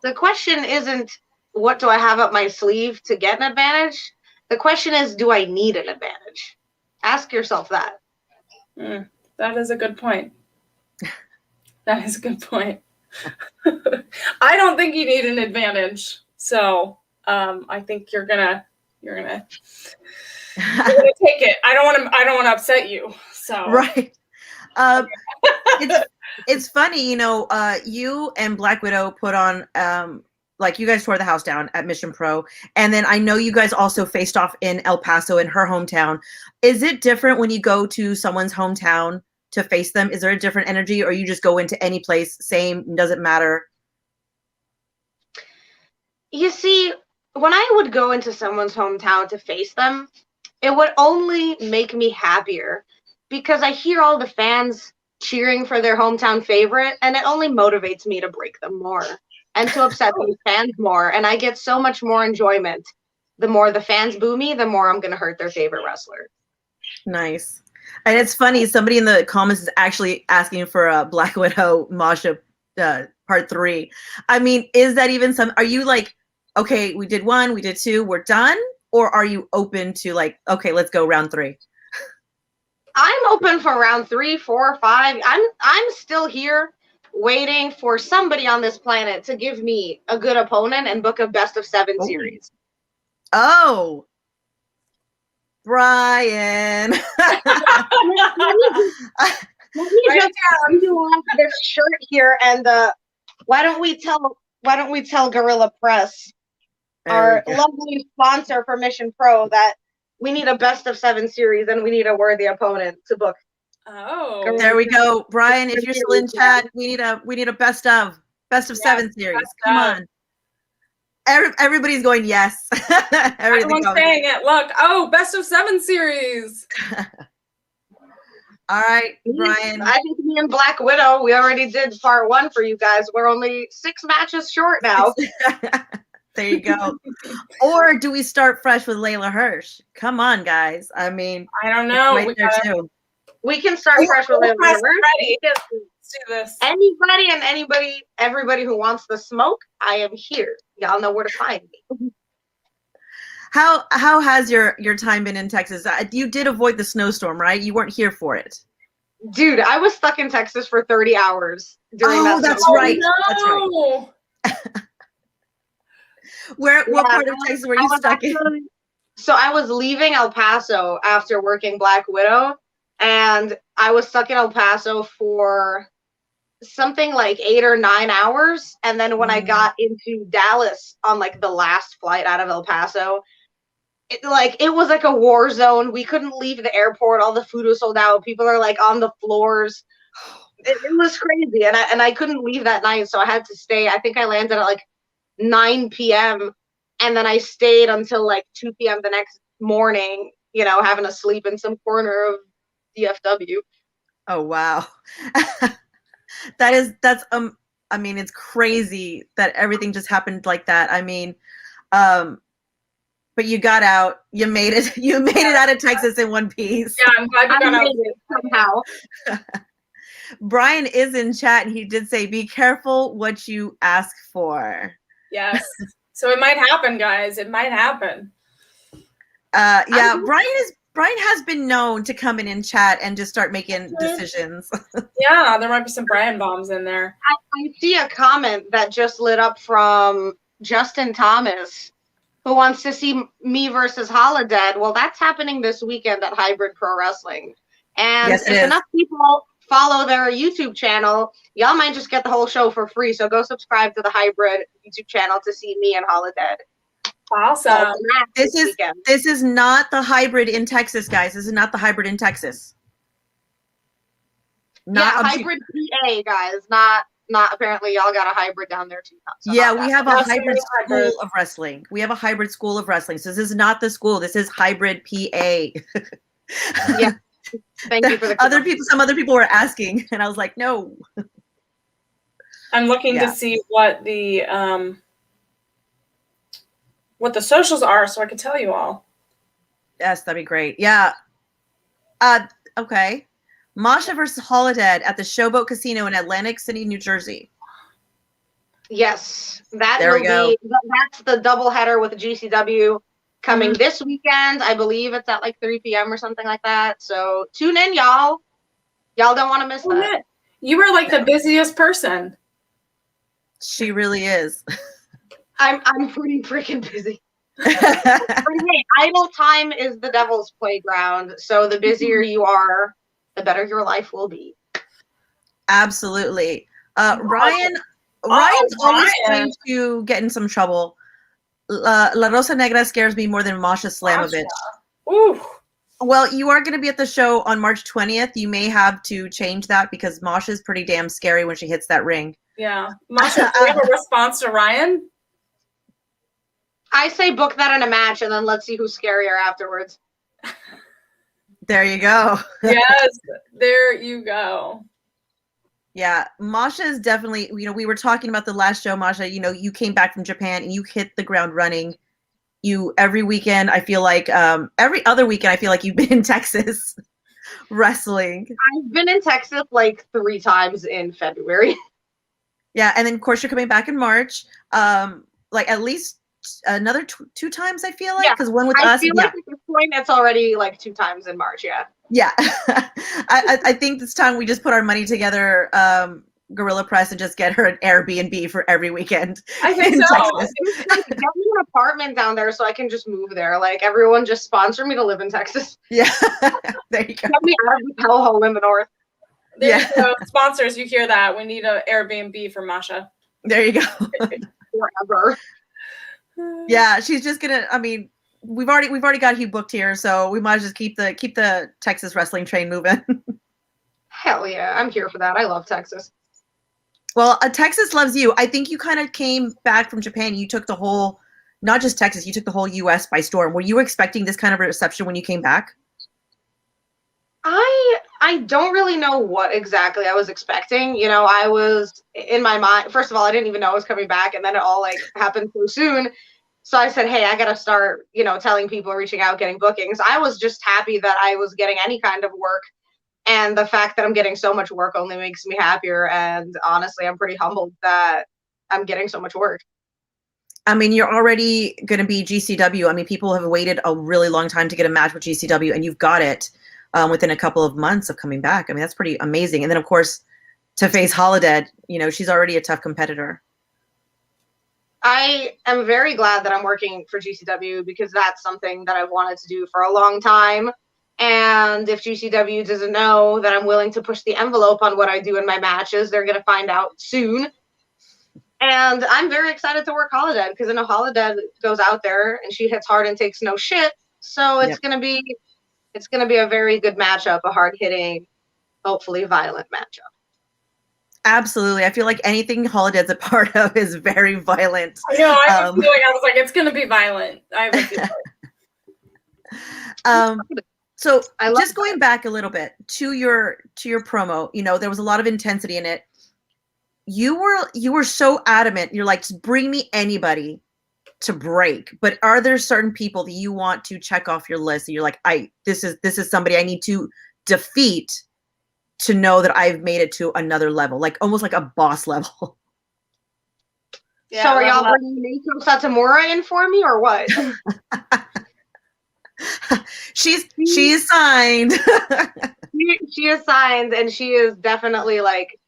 The question isn't what do I have up my sleeve to get an advantage? The question is, do I need an advantage? Ask yourself that. That is a good point. That is a good point. I don't think you need an advantage. So I think you're gonna take it. I don't want to upset you. So right. It's funny, you and Black Widow put on like you guys tore the house down at Mission Pro, and then I know you guys also faced off in El Paso, in her hometown. Is it different when you go to someone's hometown to face them? Is there a different energy, or you just go into any place, same, doesn't matter? You see, when I would go into someone's hometown to face them, it would only make me happier, because I hear all the fans cheering for their hometown favorite, and it only motivates me to break them more and to upset these fans more. And I get so much more enjoyment. The more the fans boo me, the more I'm going to hurt their favorite wrestler. Nice. And it's funny, somebody in the comments is actually asking for a Black Widow Masha part 3. I mean, is that even are you like, okay, we did 1, we did 2, we're done? Or are you open to like, okay, let's go round 3? I'm open for round 3, 4, 5. I'm still here waiting for somebody on this planet to give me a good opponent and book a best of 7 series. Oh, Brian. Let me just undo off this shirt here, and why don't we tell Gorilla Press, our lovely sponsor for Mission Pro, that we need a best of 7 series and we need a worthy opponent to book. Oh, there we go, Brian. If you're still in chat, we need a best of 7 series. Come on. Everybody's going yes. Everyone's saying it. Look, best of 7 series. All right, Brian. I think me and Black Widow, we already did part 1 for you guys. We're only 6 matches short now. There you go. Or do we start fresh with Layla Hirsch? Come on, guys. I mean, I don't know. We can start fresh with Layla Hirsch. Let's do this. Anybody and everybody who wants the smoke, I am here. Y'all know where to find me. How has your time been in Texas? You did avoid the snowstorm, right? You weren't here for it. Dude, I was stuck in Texas for 30 hours during that. That's right. No. That's right. What part of Texas were you stuck in? So I was leaving El Paso after working Black Widow, and I was stuck in El Paso for something like 8 or 9 hours. And then when I got into Dallas on like the last flight out of El Paso, it was like a war zone. We couldn't leave the airport. All the food was sold out. People are like on the floors. It was crazy. And I couldn't leave that night. So I had to stay. I think I landed at like 9 p.m. And then I stayed until like 2 p.m. the next morning, having to sleep in some corner of DFW. Oh, wow. that's I mean, it's crazy that everything just happened like that. I mean, but you got out, you made it out of Texas in one piece. Yeah, I'm glad you got out somehow. Brian is in chat and he did say, be careful what you ask for. Yes. So it might happen, guys. It might happen. Yeah, Brian has been known to come in chat and just start making decisions. Yeah, there might be some Brian bombs in there. I see a comment that just lit up from Justin Thomas, who wants to see me versus Holodead. Well, that's happening this weekend at Hybrid Pro Wrestling. And if enough people follow their YouTube channel, y'all might just get the whole show for free. So go subscribe to the Hybrid YouTube channel to see me and Holodead. Awesome. This is not the Hybrid in Texas, guys. This is not the Hybrid in Texas. Hybrid PA, guys. Not apparently y'all got a hybrid down there too. Yeah, we have a hybrid school of wrestling. We have a hybrid school of wrestling. So this is not the school. This is Hybrid PA. Yeah. Thank you for the some other people were asking, and I was like, no. I'm looking to see what the socials are so I can tell you all. Yes, that'd be great. Yeah. Okay. Masha versus Holodead at the Showboat Casino in Atlantic City, New Jersey. Yes. That's the doubleheader with the GCW coming this weekend. I believe it's at like 3 p.m. or something like that. So tune in, y'all. Y'all don't want to miss that. You are like the busiest person. She really is. I'm pretty freaking busy. Idle time is the devil's playground. So the busier you are, the better your life will be. Ryan's always going to get in some trouble. La Rosa Negra scares me more than Masha Slamovich. Ooh. Well, you are going to be at the show on March 20th. You may have to change that because Masha's pretty damn scary when she hits that ring. Yeah. Masha, do you have a response to Ryan? I say book that in a match and then let's see who's scarier afterwards. There you go. Yes, there you go. Yeah, Masha is definitely, we were talking about the last show, Masha, you came back from Japan and you hit the ground running. Every weekend, I feel like, every other weekend, I feel like you've been in Texas wrestling. I've been in Texas like 3 times in February. Yeah, and then of course you're coming back in March, like at least another 2 times, I feel like, because one with us. I feel like at this point it's already like 2 times in March. Yeah. I think this time we just put our money together. Gorilla Press and just get her an Airbnb for every weekend. I think in so. Texas. Get me an apartment down there so I can just move there. Like, everyone just sponsor me to live in Texas. Yeah, there you go. Get me out of the hellhole in the north. There you go. Sponsors, you hear that? We need an Airbnb for Masha. There you go. Forever. Yeah, she's just gonna. I mean, we've already got Hugh booked here, so we might as just keep the Texas wrestling train moving. Hell yeah, I'm here for that. I love Texas. Well, Texas loves you. I think you kind of came back from Japan. You took the whole, not just Texas, you took the whole U.S. by storm. Were you expecting this kind of reception when you came back? I don't really know what exactly I was expecting. You know, I was in my mind. First of all, I didn't even know I was coming back, and then it all like happened so soon. So I said, hey, I got to start, you know, telling people, reaching out, getting bookings. I was just happy that I was getting any kind of work. And the fact that I'm getting so much work only makes me happier. And honestly, I'm pretty humbled that I'm getting so much work. I mean, you're already going to be GCW. I mean, people have waited a really long time to get a match with GCW, and you've got it within a couple of months of coming back. I mean, that's pretty amazing. And then, of course, to face Holodead, you know, she's already a tough competitor. I am very glad that I'm working for GCW because that's something that I've wanted to do for a long time. And if GCW doesn't know that I'm willing to push the envelope on what I do in my matches, they're going to find out soon. And I'm very excited to work Holodead because I know Holodead goes out there and she hits hard and takes no shit. So it's going to be a very good matchup, a hard-hitting, hopefully violent matchup. Absolutely. I feel like anything Holodead's a part of is very violent. I know. I have a feeling. I was like, it's going to be violent. I have a feeling. So just going back a little bit to your promo, you know, there was a lot of intensity in it. You were so adamant. You're like, just bring me anybody to break. But are there certain people that you want to check off your list? And you're like, this is somebody I need to defeat to know that I've made it to another level, like almost like a boss level. Yeah, so are y'all bringing Meiko Satomura in for me or what? She is signed. she is signed, and she is definitely like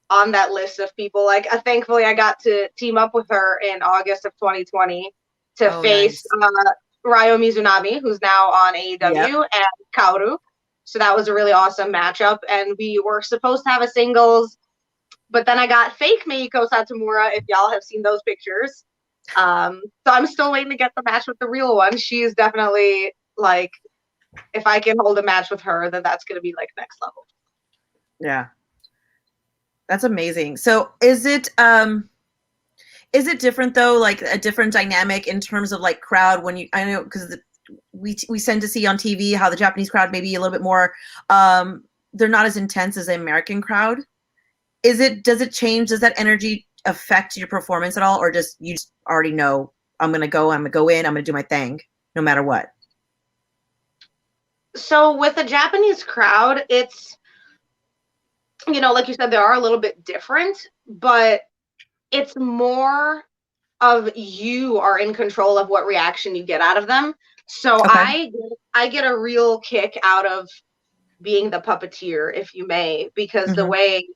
on that list of people. Like, thankfully, I got to team up with her in August of 2020 to face Ryo Mizunami, who's now on AEW, and Kaoru. So that was a really awesome matchup, and we were supposed to have a singles, but then I got fake Meiko Satomura. If y'all have seen those pictures. So I'm still waiting to get the match with the real one. She is definitely like, if I can hold a match with her, then that's going to be like next level. Yeah. That's amazing. So is it different though? Like a different dynamic in terms of like crowd when I know, cause we tend to see on TV how the Japanese crowd may be a little bit more, they're not as intense as the American crowd. Does it change? Does that energy affect your performance at all, or you just already know I'm gonna go in, I'm gonna do my thing no matter what? So with the Japanese crowd, it's, you know, like you said, they are a little bit different, but it's more of you are in control of what reaction you get out of them. So I get a real kick out of being the puppeteer, if you may, because the way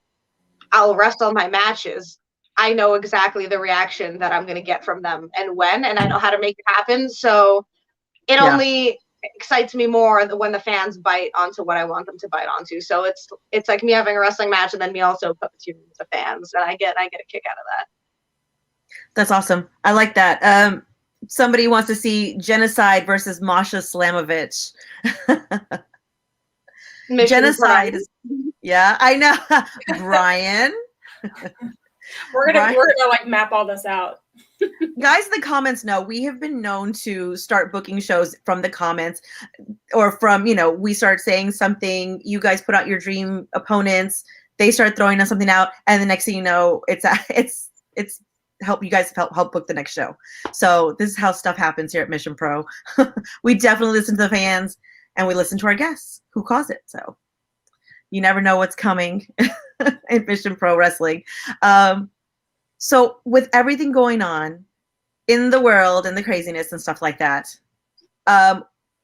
I'll wrestle my matches, I know exactly the reaction that I'm going to get from them and when, and I know how to make it happen. So it only excites me more when the fans bite onto what I want them to bite onto. So it's like me having a wrestling match and then me also puppeteering the fans, and I get a kick out of that. That's awesome. I like that. Somebody wants to see Genocide versus Masha Slamovich. Genocide. Yeah, I know. Brian. We're gonna like map all this out. Guys in the comments know we have been known to start booking shows from the comments, or from, you know, we start saying something, you guys put out your dream opponents, they start throwing us something out, and the next thing you know, it's help you guys help book the next show. So this is how stuff happens here at Mission Pro. We definitely listen to the fans, and we listen to our guests who cause it. So you never know what's coming in Mission Pro Wrestling. So with everything going on in the world and the craziness and stuff like that,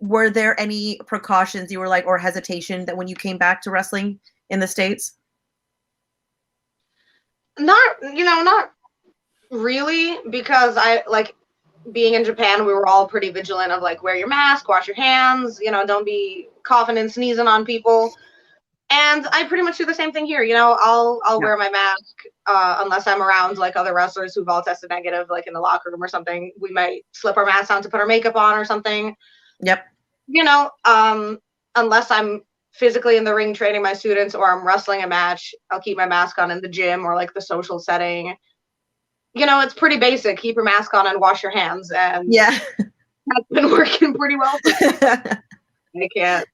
were there any precautions you were like, or hesitation that when you came back to wrestling in the States? Not really, because I like being in Japan, we were all pretty vigilant of like wear your mask, wash your hands, don't be coughing and sneezing on people. And I pretty much do the same thing here. I'll wear my mask unless I'm around like other wrestlers who've all tested negative, like in the locker room or something. We might slip our masks on to put our makeup on or something. Yep. Unless I'm physically in the ring training my students or I'm wrestling a match, I'll keep my mask on in the gym or like the social setting. It's pretty basic. Keep your mask on and wash your hands. And yeah, that's been working pretty well. I can't.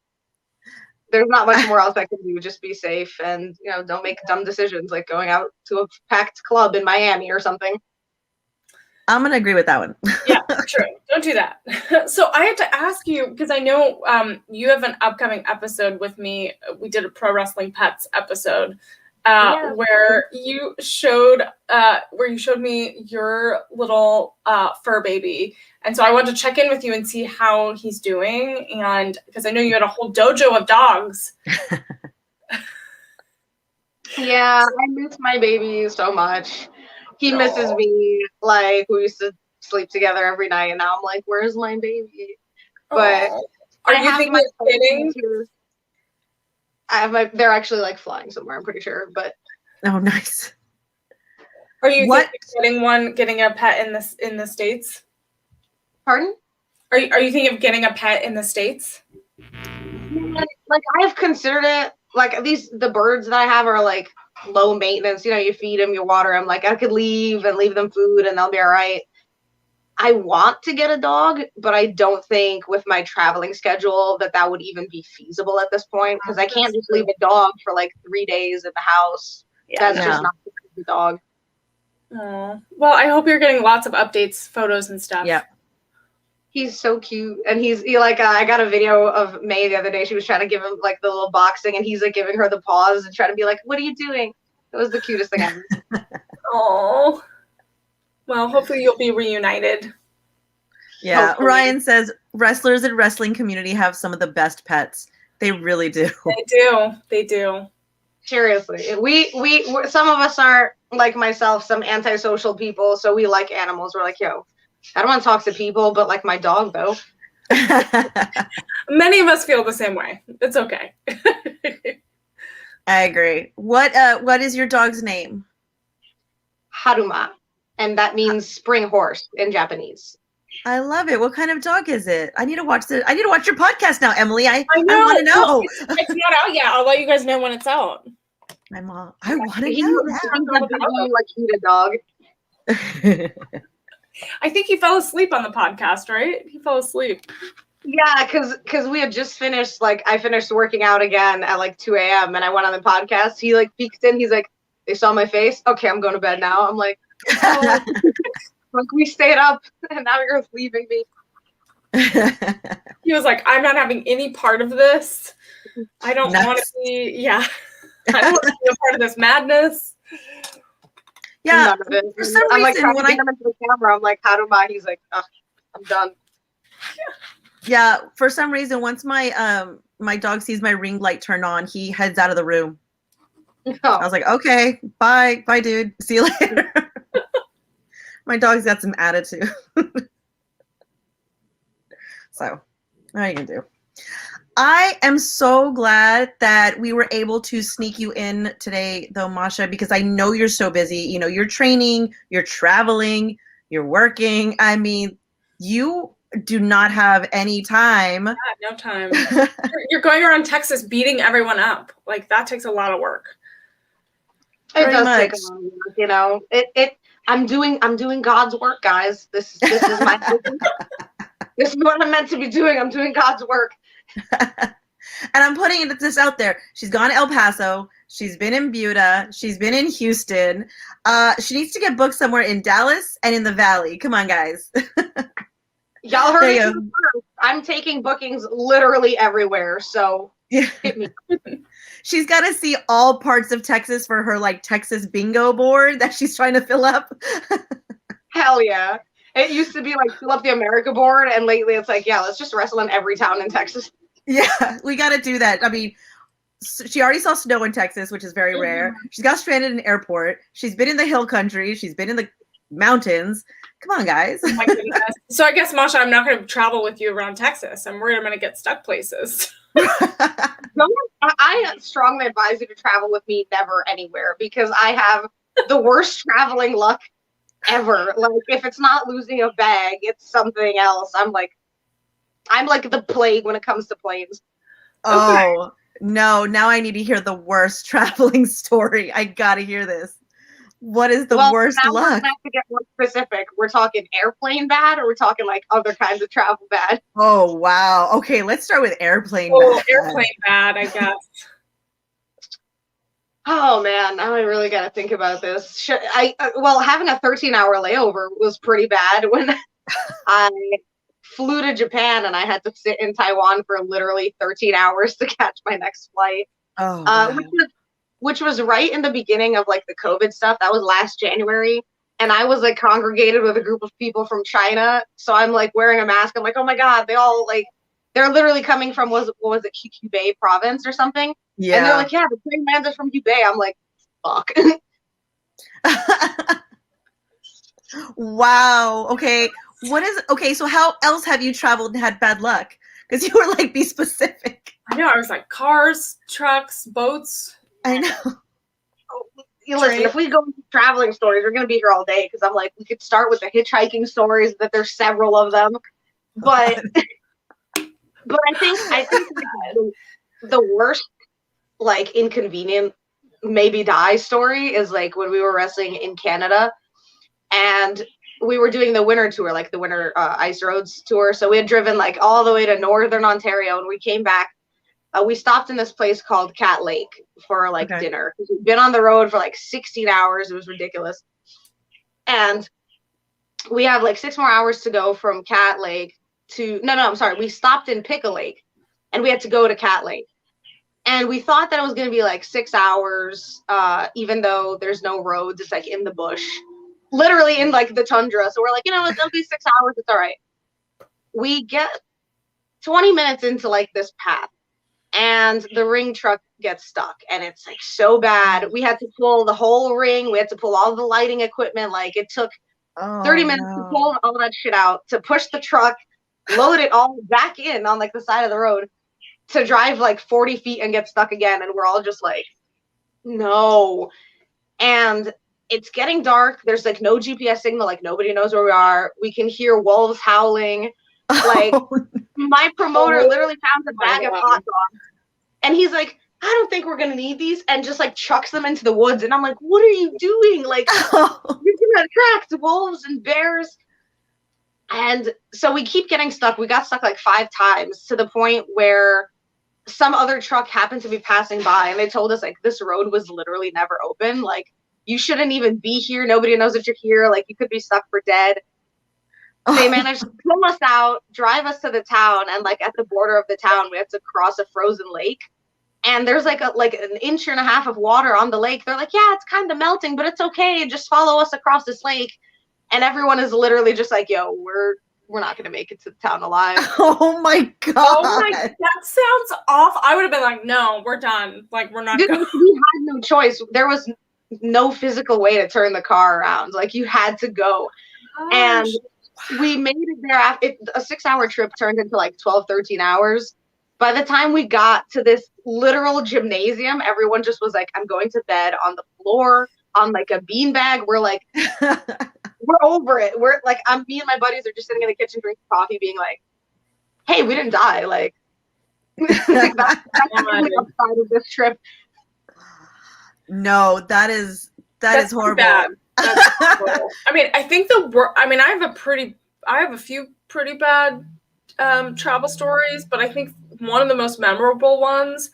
There's not much more else I can do. Just be safe and, don't make dumb decisions like going out to a packed club in Miami or something. I'm going to agree with that one. Yeah, true. Don't do that. So I had to ask you, because I know you have an upcoming episode with me. We did a Pro Wrestling Pets episode where you showed me your little fur baby. And so I wanted to check in with you and see how he's doing. And because I know you had a whole dojo of dogs. Yeah, I miss my baby so much. He misses me. Like, we used to sleep together every night, and now I'm like, where's my baby? But are you thinking of getting? They're actually like flying somewhere, I'm pretty sure. But oh, nice. Are you thinking of getting a pet in the States? Pardon? Are you thinking of getting a pet in the States? Like, I've considered it. Like, the birds that I have are like low maintenance. You feed them, you water them. Like, I could leave them food and they'll be all right. I want to get a dog, but I don't think with my traveling schedule that would even be feasible at this point, because I can't just leave a dog for like 3 days in the house. Yeah, that's just not the dog. Oh, well, I hope you're getting lots of updates, photos and stuff. Yeah. He's so cute, and I got a video of May the other day. She was trying to give him like the little boxing, and he's like giving her the paws and trying to be like, "What are you doing?" It was the cutest thing ever. Oh, well, hopefully you'll be reunited. Yeah, hopefully. Ryan says wrestlers and wrestling community have some of the best pets. They really do. They do. Seriously, we some of us are like myself, some antisocial people, so we like animals. We're like, yo, I don't want to talk to people, but like my dog, though. Many of us feel the same way. It's okay. I agree. What is your dog's name? Haruma, and that means spring horse in Japanese. I love it. What kind of dog is it? I need to watch your podcast now, Emily. I want to know. No, it's not out yet. I'll let you guys know when it's out. My mom. I want to know now. Like eat a dog. I think he fell asleep on the podcast, right? He fell asleep. Yeah, because we had just finished, I finished working out again at like 2 a.m. and I went on the podcast. He like peeked in. He's like, they saw my face. Okay, I'm going to bed now. I'm like, oh. Like, we stayed up and now you're leaving me. He was like, I'm not having any part of this. I don't want to be, I don't want to be a part of this madness. Yeah, for some I'm reason, like, when I come into the camera, I'm like, how do I? He's like, oh, I'm done. Yeah, for some reason, once my my dog sees my ring light turn on, he heads out of the room. Oh. I was like, okay, bye, dude. See you later. My dog's got some attitude. So, what are you gonna do? I am so glad that we were able to sneak you in today, though, Masha, because I know you're so busy. You're training, you're traveling, you're working. I mean, you do not have any time. Yeah, no time. You're going around Texas beating everyone up. Like, that takes a lot of work. It does take a lot of work, I'm doing God's work, guys. This is my this is what I'm meant to be doing. I'm doing God's work. And I'm putting this out there. She's gone to El Paso. She's been in Buda. She's been in Houston. She needs to get booked somewhere in Dallas and in the Valley. Come on, guys. Y'all heard it first. I'm taking bookings literally everywhere. So hit me. She's got to see all parts of Texas for her Texas bingo board that she's trying to fill up. Hell yeah. It used to be fill up the America board, and lately it's let's just wrestle in every town in Texas. Yeah, we got to do that. I mean, she already saw snow in Texas, which is very rare. She's got stranded in an airport. She's been in the hill country. She's been in the mountains. Come on, guys. Oh my goodness. So I guess, Masha, I'm not going to travel with you around Texas. I'm worried I'm going to get stuck places. I strongly advise you to travel with me never anywhere, because I have the worst traveling luck ever. Like, if it's not losing a bag, it's something else. I'm like the plague when it comes to planes. Oh, no. Now I need to hear the worst traveling story. I got to hear this. What is the worst now luck? We're gonna have to get more specific. We're talking airplane bad, or we're talking like other kinds of travel bad? Oh, wow. Okay, let's start with airplane Oh, bad. airplane bad, I guess. Oh man, now I really got to think about this. Having a 13-hour layover was pretty bad when I flew to Japan and I had to sit in Taiwan for literally 13 hours to catch my next flight. Oh, wow. Which was right in the beginning of like the COVID stuff. That was last January. And I was like congregated with a group of people from China. So I'm like wearing a mask. I'm like, oh my God, they're literally coming from, what was it, Hubei province or something? Yeah. And they're like, yeah, the train man is from Hubei. I'm like, fuck. Wow. Okay. So how else have you traveled and had bad luck? Because you were like, be specific. I know. I was like, cars, trucks, boats. I know. Listen, if we go into traveling stories, we're going to be here all day, because I'm like, we could start with the hitchhiking stories, that there's several of them. But but I think the worst, like, inconvenient maybe die story is like when we were wrestling in Canada and we were doing the winter tour, like the winter ice roads tour. So we had driven like all the way to northern Ontario, and we came back. We stopped in this place called Cat Lake for like dinner. We've been on the road for like 16 hours. It was ridiculous. And we have like 6 more hours to go from Cat Lake to, I'm sorry. We stopped in Pickle Lake and we had to go to Cat Lake. And we thought that it was going to be like 6 hours, even though there's no roads. It's like in the bush, literally in like the tundra. So we're like, it'll be 6 hours. It's all right. We get 20 minutes into like this path, and the ring truck gets stuck, and it's like so bad. We had to pull the whole ring. We had to pull all the lighting equipment. Like, it took 30 minutes to pull all that shit out, to push the truck, load it all back in on like the side of the road, to drive like 40 feet and get stuck again. And we're all just like, no. And it's getting dark. There's like no GPS signal. Like, nobody knows where we are. We can hear wolves howling. Like, my promoter literally found a bag of hot dogs, and he's like, I don't think we're gonna need these, and just like chucks them into the woods. And I'm like, what are you doing? Like, you're gonna attract wolves and bears. And so we keep getting stuck. We got stuck like 5 times, to the point where some other truck happened to be passing by, and they told us like, this road was literally never open. Like, you shouldn't even be here. Nobody knows if you're here. Like, you could be stuck for dead. They managed to pull us out, drive us to the town, and like at the border of the town, we have to cross a frozen lake. And there's like an inch and a half of water on the lake. They're like, yeah, it's kind of melting, but it's okay. Just follow us across this lake. And everyone is literally just like, yo, we're not gonna make it to the town alive. Oh my God. Oh my, that sounds awful. I would have been like, no, we're done. Like, we're not going. We had no choice. There was no physical way to turn the car around. Like, you had to go. And we made it there after a 6-hour trip turned into like 12, 13 hours. By the time we got to this literal gymnasium, everyone just was like, I'm going to bed on the floor on like a beanbag. We're like, we're over it. We're like, me and my buddies are just sitting in the kitchen drinking coffee, being like, hey, we didn't die. Like, that's the upside of this trip. No, that is horrible. Bad. I mean, I think I have a few pretty bad travel stories, but I think one of the most memorable ones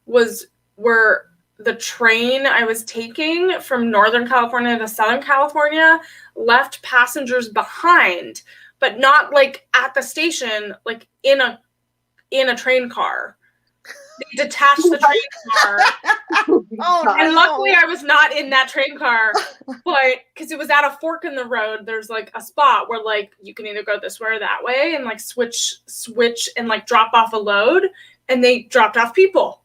was where the train I was taking from Northern California to Southern California left passengers behind, but not like at the station, like in a train car. They detached the train car. And luckily I was not in that train car, but because it was at a fork in the road, there's like a spot where like you can either go this way or that way, and like switch and like drop off a load, and they dropped off people.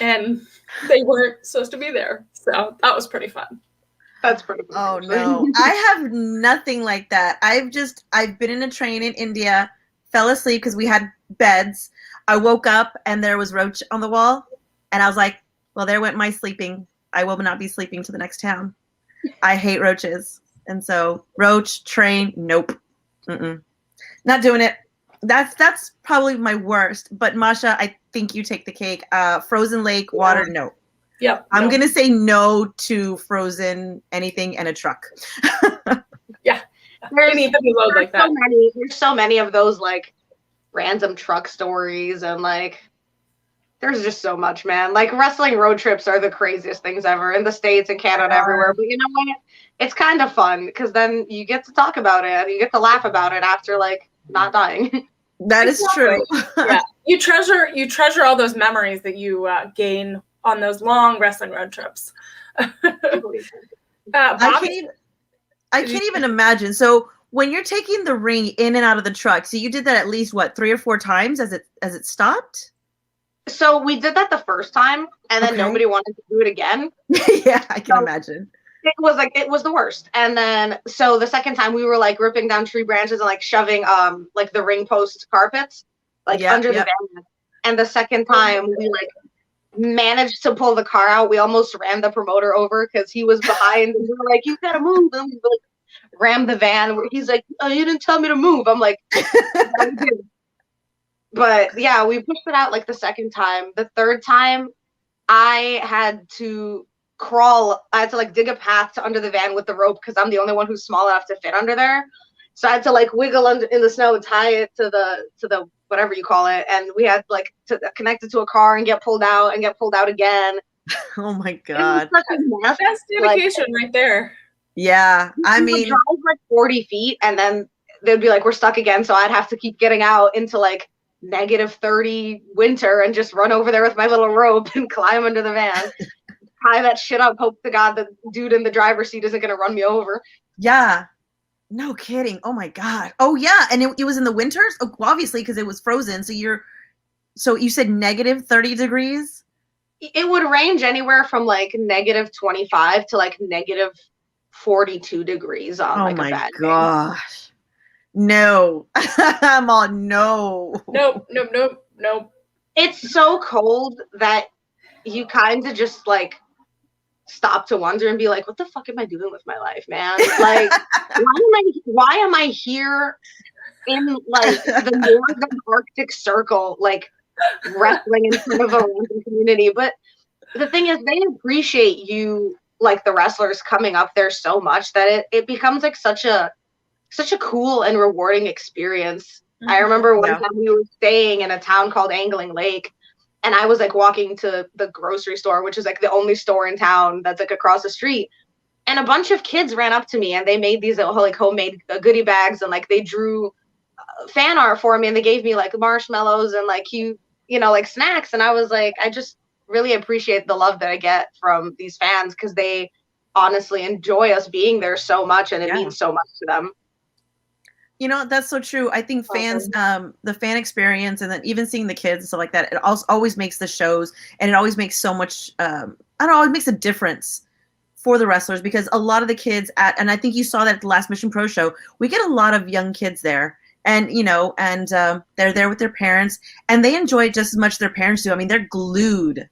and they weren't supposed to be there. So that was pretty fun. That's pretty cool. Oh no, I have nothing like that. I've been in a train in India, fell asleep because we had beds. I woke up and there was roach on the wall, and I was like, well, there went my sleeping. I will not be sleeping to the next town. I hate roaches. And so roach, train, nope. Not doing it. That's probably my worst. But Masha, I think you take the cake. Frozen lake, water, no. Yeah. I'm going to say no to frozen anything and a truck. Yeah. There's so many of those like random truck stories, and like there's just so much, man. Like wrestling road trips are the craziest things ever in the States and Canada, everywhere. But you know what? It's kind of fun because then you get to talk about it and you get to laugh about it after like not dying. That is true. Yeah. You treasure all those memories that you gain on those long wrestling road trips. I can't even imagine. So when you're taking the ring in and out of the truck, so you did that at least 3 or 4 times as it stopped? So we did that the first time, and then nobody wanted to do it again. Yeah, I can imagine. It was the worst. And then so the second time we were like ripping down tree branches and like shoving like the ring post carpets like under the van. And the second time we like managed to pull the car out. We almost ran the promoter over because he was behind, and we were like, "You gotta move!" And we like rammed the van. He's like, "Oh, you didn't tell me to move." I'm like, but yeah, we pushed it out like the second time. The third time, I had to crawl. I had to like dig a path to under the van with the rope because I'm the only one who's small enough to fit under there. So I had to like wiggle under in the snow, tie it to the whatever you call it, and we had like to connect it to a car and get pulled out again. Oh my god, that's dedication right there. Yeah, I mean, drive like 40 feet, and then they'd be like, "We're stuck again," so I'd have to keep getting out into like -30 winter and just run over there with my little rope and climb under the van, tie that shit up, hope to God the dude in the driver's seat isn't gonna run me over. Yeah. No kidding. Oh my god. Oh yeah, and it was in the winters, obviously, because it was frozen. So you said -30 degrees. It would range anywhere from like -25 to like -42 degrees on like a bad day. Oh my gosh. No. I'm all no. Nope. It's so cold that you kind of just like stop to wonder and be like, what the fuck am I doing with my life, man? Like, why am I here in like the northern Arctic Circle, like wrestling in front of a random community? But the thing is, they appreciate you, like the wrestlers coming up there so much that it becomes like such a cool and rewarding experience. I remember one time we were staying in a town called Angling Lake, and I was like walking to the grocery store, which is like the only store in town that's like across the street. And a bunch of kids ran up to me and they made these like homemade goodie bags, and like they drew fan art for me, and they gave me like marshmallows and like you know, like snacks. And I was like, I just really appreciate the love that I get from these fans because they honestly enjoy us being there so much, and it means so much to them. You know, that's so true. I think fans, the fan experience, and then even seeing the kids and stuff like that, it always makes the shows, and it always makes so much, I don't know, it makes a difference for the wrestlers, because a lot of the kids and I think you saw that at the last Mission Pro show, we get a lot of young kids there, and, you know, and they're there with their parents, and they enjoy it just as much as their parents do. I mean, they're glued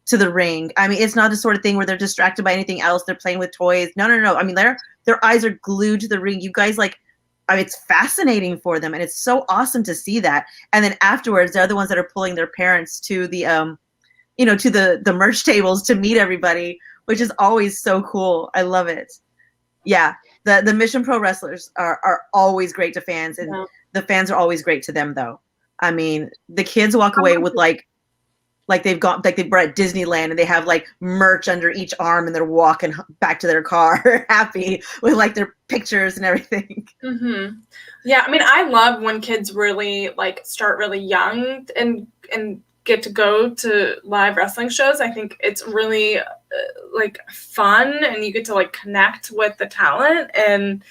to the ring. I mean, it's not the sort of thing where they're distracted by anything else. They're playing with toys. No. I mean, their eyes are glued to the ring. You guys like, I mean, it's fascinating for them, and it's so awesome to see that. And then afterwards, they're the ones that are pulling their parents to the, you know, to the merch tables to meet everybody, which is always so cool. I love it. Yeah, the Mission Pro wrestlers are always great to fans, and the fans are always great to them, though. I mean, the kids walk away with like they've gone, like they were at Disneyland and they have like merch under each arm, and they're walking back to their car happy with like their pictures and everything. Mm-hmm. Yeah, I mean, I love when kids really like start really young and get to go to live wrestling shows. I think it's really like fun, and you get to like connect with the talent. And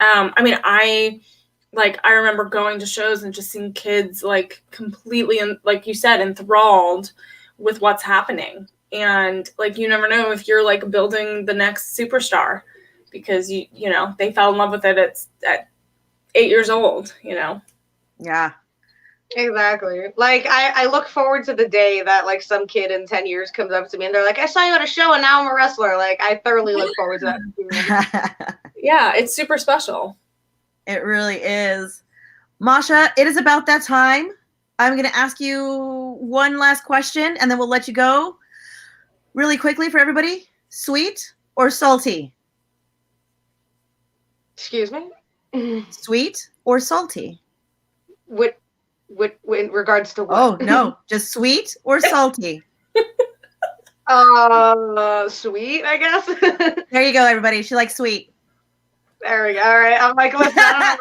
I mean, I remember going to shows and just seeing kids like completely, like you said, enthralled with what's happening. And like, you never know if you're like building the next superstar, because you know, they fell in love with it at 8 years old, you know? Yeah. Exactly. Like I look forward to the day that like some kid in 10 years comes up to me and they're like, I saw you at a show and now I'm a wrestler. Like I thoroughly look forward to that. Yeah, it's super special. It really is. Masha, it is about that time. I'm going to ask you one last question and then we'll let you go. Really quickly for everybody. Sweet or salty? Excuse me? Sweet or salty? With in regards to what? Oh, no. Just sweet or salty? Sweet, I guess. There you go, everybody. She likes sweet. There we go. All right. I'm like, listen, I don't know where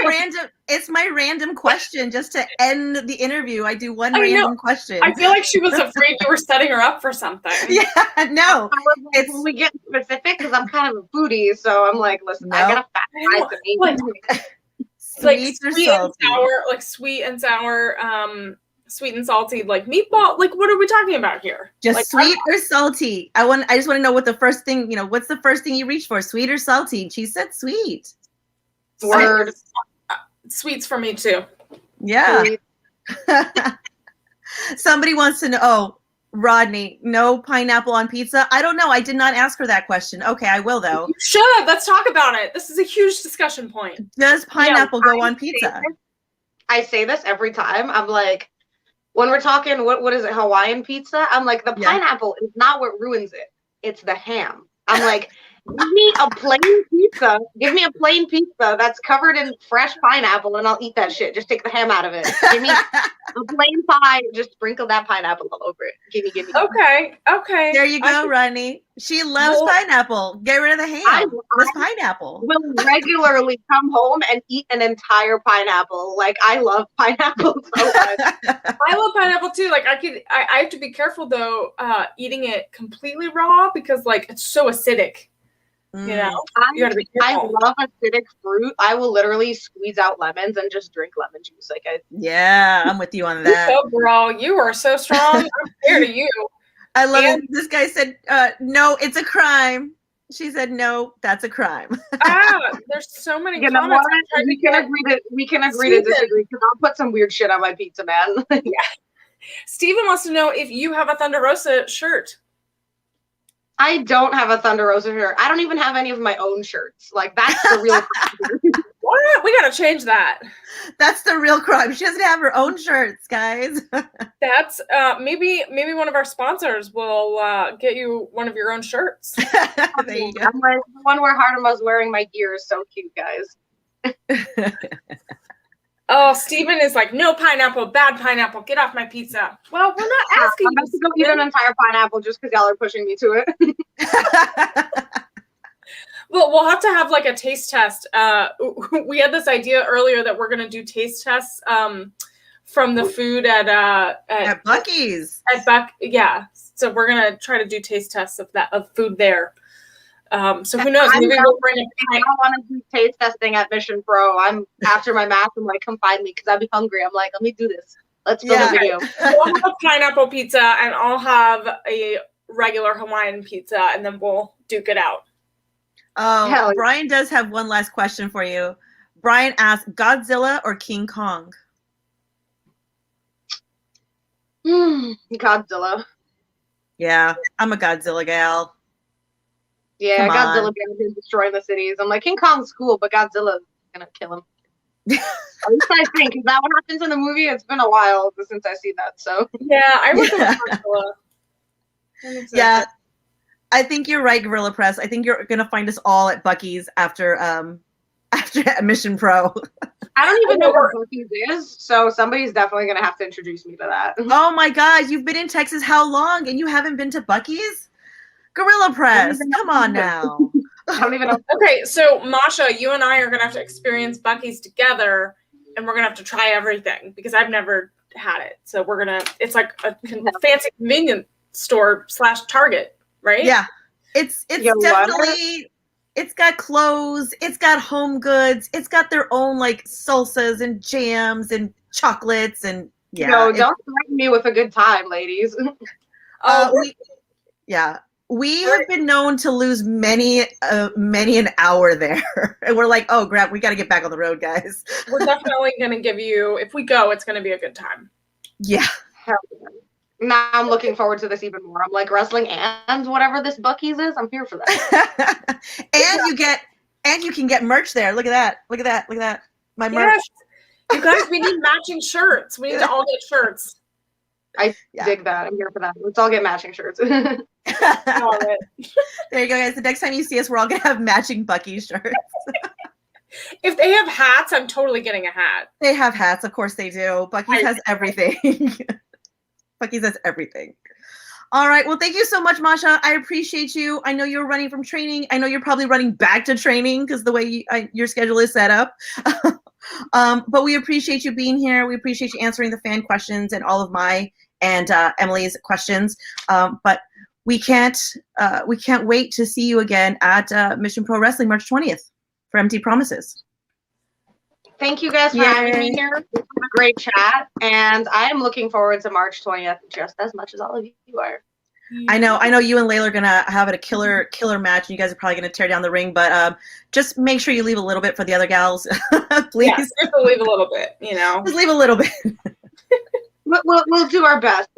we're going. It's my random question just to end the interview. I do one random question. I feel like she was afraid you were setting her up for something. Yeah, no. It's when we get specific because I'm kind of a foodie, so I'm like, listen, I got a fat guy to eat. Sweet or salty? And sour, like sweet and sour, sweet and salty, like meatball. Like, what are we talking about here? Just like, sweet or salty? I just want to know what the first thing, what's the first thing you reach for? Sweet or salty? She said sweet. Word. Sweets for me too. Yeah. Somebody wants to know, oh, Rodney, no pineapple on pizza? I don't know. I did not ask her that question. Okay, I will though. You should. Let's talk about it. This is a huge discussion point. Does pineapple go on pizza? I say this every time. I'm like, when we're talking, what is it, Hawaiian pizza? I'm like, the pineapple is not what ruins it. It's the ham. I'm like, give me a plain pizza. Give me a plain pizza that's covered in fresh pineapple, and I'll eat that shit. Just take the ham out of it. Give me a plain pie. Just sprinkle that pineapple all over it. Give me. Okay. There you go, Rodney. She loves pineapple. Get rid of the ham. I pineapple. Will regularly come home and eat an entire pineapple. Like, I love pineapple so much. I love pineapple too. Like, I have to be careful though, eating it completely raw because like it's so acidic. You know, you gotta be careful. I love acidic fruit. I will literally squeeze out lemons and just drink lemon juice. Yeah, I'm with you on that. So, girl, you are so strong. I'm scared of you. I love it. This guy said, no, it's a crime. She said, no, that's a crime. There's so many comments. We can agree to disagree because I'll put some weird shit on my pizza, man. Yeah. Steven wants to know if you have a Thunder Rosa shirt. I don't have a Thunder Rosa shirt. I don't even have any of my own shirts. Like, that's the real crime. What? We gotta change that. That's the real crime. She doesn't have her own shirts, guys. That's maybe one of our sponsors will get you one of your own shirts. There you go. I'm like, the one where Hardima's wearing my gear is so cute, guys. Oh, Steven is like, no pineapple, bad pineapple, get off my pizza. Well, we're not asking I'm about to go eat an entire pineapple just because y'all are pushing me to it. Well, we'll have to have like a taste test. We had this idea earlier that we're gonna do taste tests from the food at Buc-ee's. Yeah. So we're gonna try to do taste tests of food there. So who knows? Maybe we'll bring I don't want to do taste testing at Mission Pro. I'm after my math. I'm like, come find me because I'd be hungry. I'm like, let me do this. Let's film a video. We'll have a pineapple pizza and I'll have a regular Hawaiian pizza, and then we'll duke it out. Oh, Brian does have one last question for you. Brian asked, Godzilla or King Kong? Godzilla. Yeah, I'm a Godzilla gal. Yeah, Godzilla been destroying the cities. I'm like, King Kong's cool, but Godzilla's gonna kill him. At least I think. Is that what happens in the movie? It's been a while since I see that. So yeah, I would go Godzilla. Yeah, I think you're right, Gorilla Press. I think you're gonna find us all at Buc-ee's after Mission Pro. I don't even know where Buc-ee's is, so somebody's definitely gonna have to introduce me to that. Oh my God, you've been in Texas how long, and you haven't been to Buc-ee's? Gorilla Press, come on now. I don't even know. Okay, so Masha, you and I are gonna have to experience Buc-ee's together, and we're gonna have to try everything because I've never had it. So it's like a fancy convenience store / Target, right? Yeah, it's definitely. It's got clothes. It's got home goods. It's got their own like salsas and jams and chocolates and Yeah. No, don't threaten me with a good time, ladies. We have been known to lose many an hour there. And we're like, oh, crap, we got to get back on the road, guys. We're definitely going to give you, if we go, it's going to be a good time. Yeah. Hell yeah. Now I'm looking forward to this even more. I'm like, wrestling and whatever this Buc-ee's is, I'm here for that. and you can get merch there. Look at that. Look at that. Look at that. My merch. Yes. You guys, we need matching shirts. We need to all get shirts. I dig that. I'm here for that. Let's all get matching shirts. There you go, guys. The next time you see us, we're all going to have matching Buc-ee's shirts. If they have hats, I'm totally getting a hat. They have hats. Of course they do. Buc-ee's has everything. Buc-ee's has everything. All right. Well, thank you so much, Masha. I appreciate you. I know you're running from training. I know you're probably running back to training because the way your schedule is set up. But we appreciate you being here. We appreciate you answering the fan questions and all of my and Emily's questions. But we can't wait to see you again at Mission Pro Wrestling March 20th for Empty Promises. Thank you guys for having me here. It's been a great chat, and I am looking forward to March 20th just as much as all of you are. I know you and Layla are gonna have a killer match, and you guys are probably gonna tear down the ring. But just make sure you leave a little bit for the other gals, please. Yes, leave a little bit. Just leave a little bit. We'll do our best.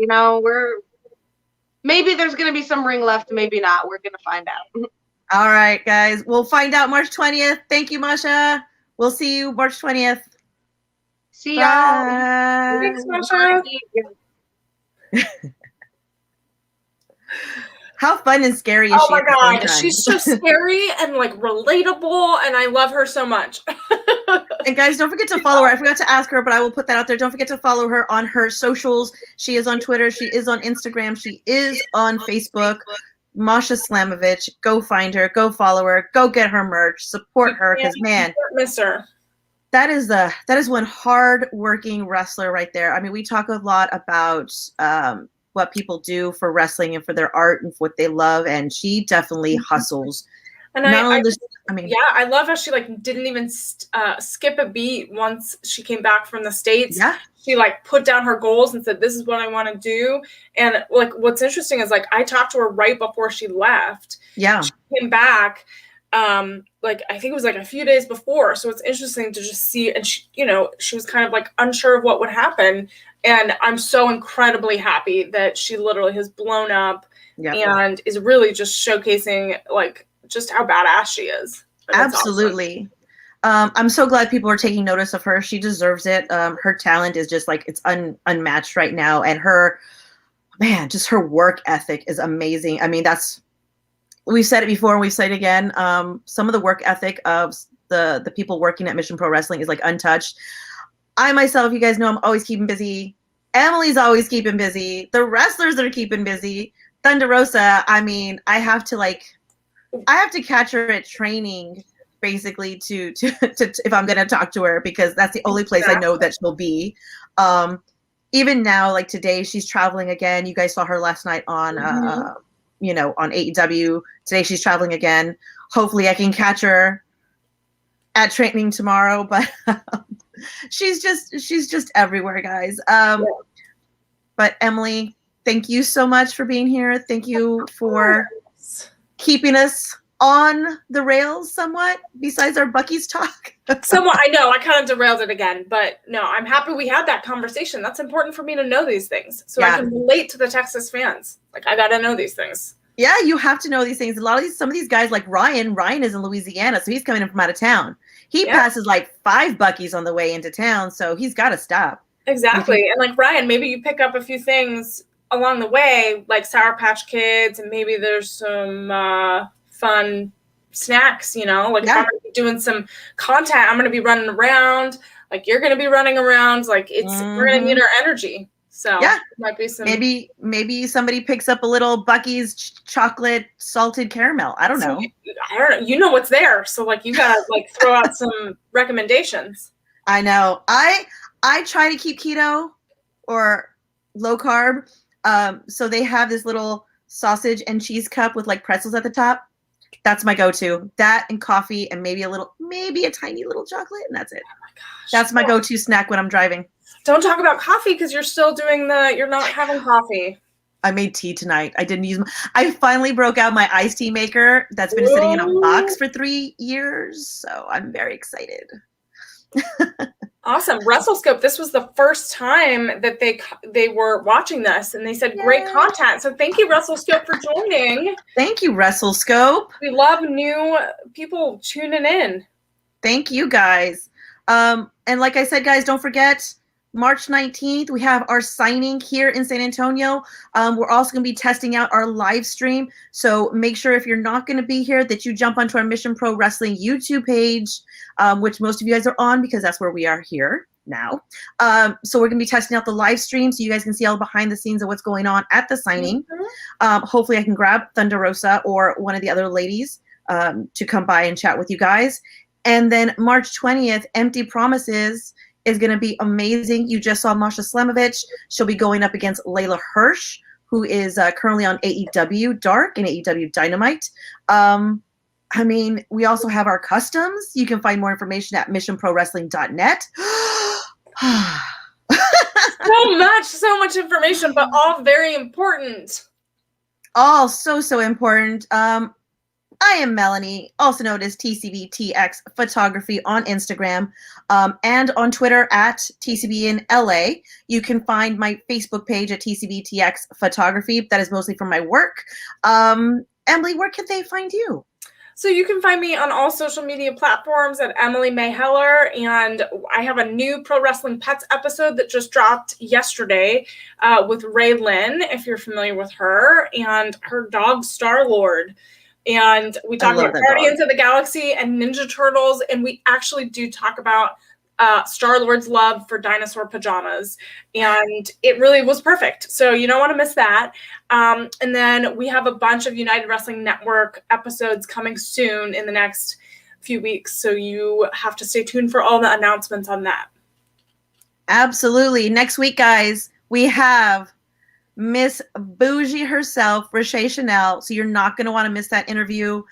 Maybe there's gonna be some ring left, maybe not. We're gonna find out. All right, guys. We'll find out March 20th. Thank you, Masha. We'll see you March 20th. See y'all. Thanks, Masha. How fun and scary is she? Oh my God, she's so scary and like relatable, and I love her so much. And guys, don't forget to follow her. I forgot to ask her, but I will put that out there. Don't forget to follow her on her socials. She is on Twitter. She is on Instagram. She is on Facebook. Masha Slamovich. Go find her. Go follow her. Go get her merch. Support her, because man, miss her. That is one hard-working wrestler right there. I mean, we talk a lot about what people do for wrestling and for their art and for what they love, and she definitely hustles. And I love how she didn't even skip a beat once she came back from the States. Yeah. She put down her goals and said, this is what I want to do. And what's interesting is I talked to her right before she left. Yeah. She came back, I think it was a few days before. So it's interesting to just see. And she was kind of unsure of what would happen. And I'm so incredibly happy that she literally has blown up and is really just showcasing just how badass she is. Absolutely. Awesome. I'm so glad people are taking notice of her. She deserves it. Her talent is just it's unmatched right now. And her work ethic is amazing. I mean, we've said it before and we've said it again. Some of the work ethic of the people working at Mission Pro Wrestling is untouched. I myself, you guys know, I'm always keeping busy. Emily's always keeping busy. The wrestlers are keeping busy. Thunder Rosa, I mean, I have to catch her at training basically to if I'm going to talk to her, because that's the only place I know that she'll be. Even now, today she's traveling again. You guys saw her last night on, on AEW. Today she's traveling again. Hopefully I can catch her at training tomorrow, but she's just everywhere, guys. But Emily, thank you so much for being here. Thank you for keeping us on the rails somewhat, besides our Buc-ee's talk. Somewhat, I know, I kind of derailed it again, but no, I'm happy we had that conversation. That's important for me to know these things, so I can relate to the Texas fans. I got to know these things. Yeah, you have to know these things. Some of these guys, like Ryan is in Louisiana, so he's coming in from out of town. He passes 5 Buc-ee's on the way into town, so he's got to stop. Exactly. And Ryan, maybe you pick up a few things along the way, like Sour Patch Kids, and maybe there's some fun snacks, I'm going to be doing some content. I'm going to be running around, you're going to be running around, we're going to need our energy. So might be some. Maybe somebody picks up a little Buc-ee's chocolate salted caramel. I don't know. I don't know. You know what's there, so you gotta throw out some recommendations. I know. I try to keep keto or low carb. So they have this little sausage and cheese cup with pretzels at the top. That's my go-to. That and coffee and maybe a tiny little chocolate, and that's it. Oh my gosh. That's my go-to snack when I'm driving. Don't talk about coffee because you're still doing you're not having coffee. I made tea tonight. I didn't use I finally broke out my iced tea maker that's been sitting in a box for 3 years. So I'm very excited. Awesome. WrestleScope, this was the first time that they were watching this, and they said great content. So thank you, WrestleScope, for joining. Thank you, WrestleScope. We love new people tuning in. Thank you, guys. And like I said, guys, don't forget, March 19th, we have our signing here in San Antonio. We're also going to be testing out our live stream. So make sure if you're not going to be here that you jump onto our Mission Pro Wrestling YouTube page, which most of you guys are on because that's where we are here now. So we're going to be testing out the live stream so you guys can see all behind the scenes of what's going on at the signing. Hopefully I can grab Thunder Rosa or one of the other ladies to come by and chat with you guys. And then March 20th, Empty Promises is going to be amazing. You just saw Masha Slamovich. She'll be going up against Layla Hirsch, who is currently on AEW Dark and AEW Dynamite. I mean, we also have our customs. You can find more information at missionprowrestling.net. So much information, but all very important. All so important. I am Melanie, also known as TCBTX Photography on Instagram and on Twitter at TCB in LA. You can find my Facebook page at TCBTX Photography. That is mostly for my work. Emily, where can they find you? So you can find me on all social media platforms at Emily Mae Heller, and I have a new Pro Wrestling Pets episode that just dropped yesterday with Ray Lynn, if you're familiar with her, and her dog Star-Lord. And we talk about Guardians of the Galaxy and Ninja Turtles, and we actually do talk about Star-Lord's love for dinosaur pajamas. And it really was perfect. So you don't want to miss that. And then we have a bunch of United Wrestling Network episodes coming soon in the next few weeks. So you have to stay tuned for all the announcements on that. Absolutely. Next week, guys, we have Miss Bougie herself, Rochelle Chanel. So you're not going to want to miss that interview.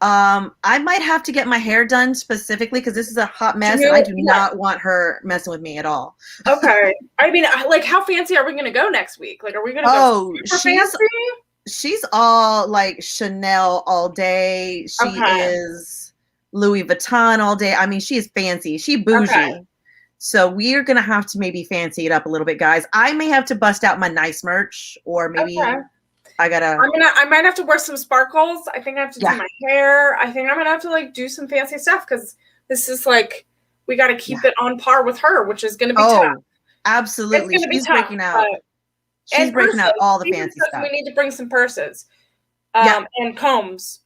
I might have to get my hair done specifically because this is a hot mess and I do not want her messing with me at all. Okay. I mean, like, how fancy are we going to go next week? Like, are we going to go super fancy? She's all like Chanel all day. She is Louis Vuitton all day. I mean, she is fancy. She bougie. Okay. So we're going to have to maybe fancy it up a little bit, guys. I may have to bust out my nice merch or maybe I might have to wear some sparkles. I think I have to do my hair. I think I'm going to have to like do some fancy stuff because this is like, we got to keep it on par with her, which is going to be tough. Absolutely. She's breaking out. She's breaking out all the fancy stuff. We need to bring some purses and combs.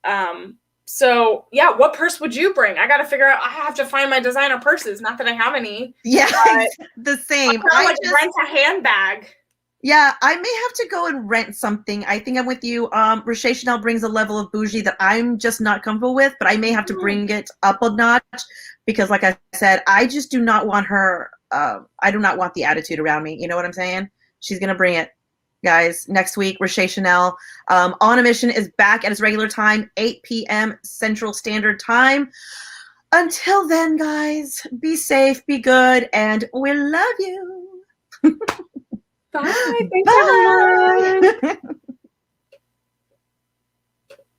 So yeah, what purse would you bring? I got to figure out. I have to find my designer purses. Not that I have any. Yeah, the same. I just rent a handbag. Yeah, I may have to go and rent something. I think I'm with you. Rochelle Chanel brings a level of bougie that I'm just not comfortable with, but I may have to bring it up a notch because, like I said, I just do not want her. I do not want the attitude around me. You know what I'm saying? She's gonna bring it. Guys, next week, Rochelle Chanel On a Mission is back at its regular time, 8 p.m. Central Standard Time. Until then, guys, be safe, be good, and we love you. Bye. Thanks, everyone.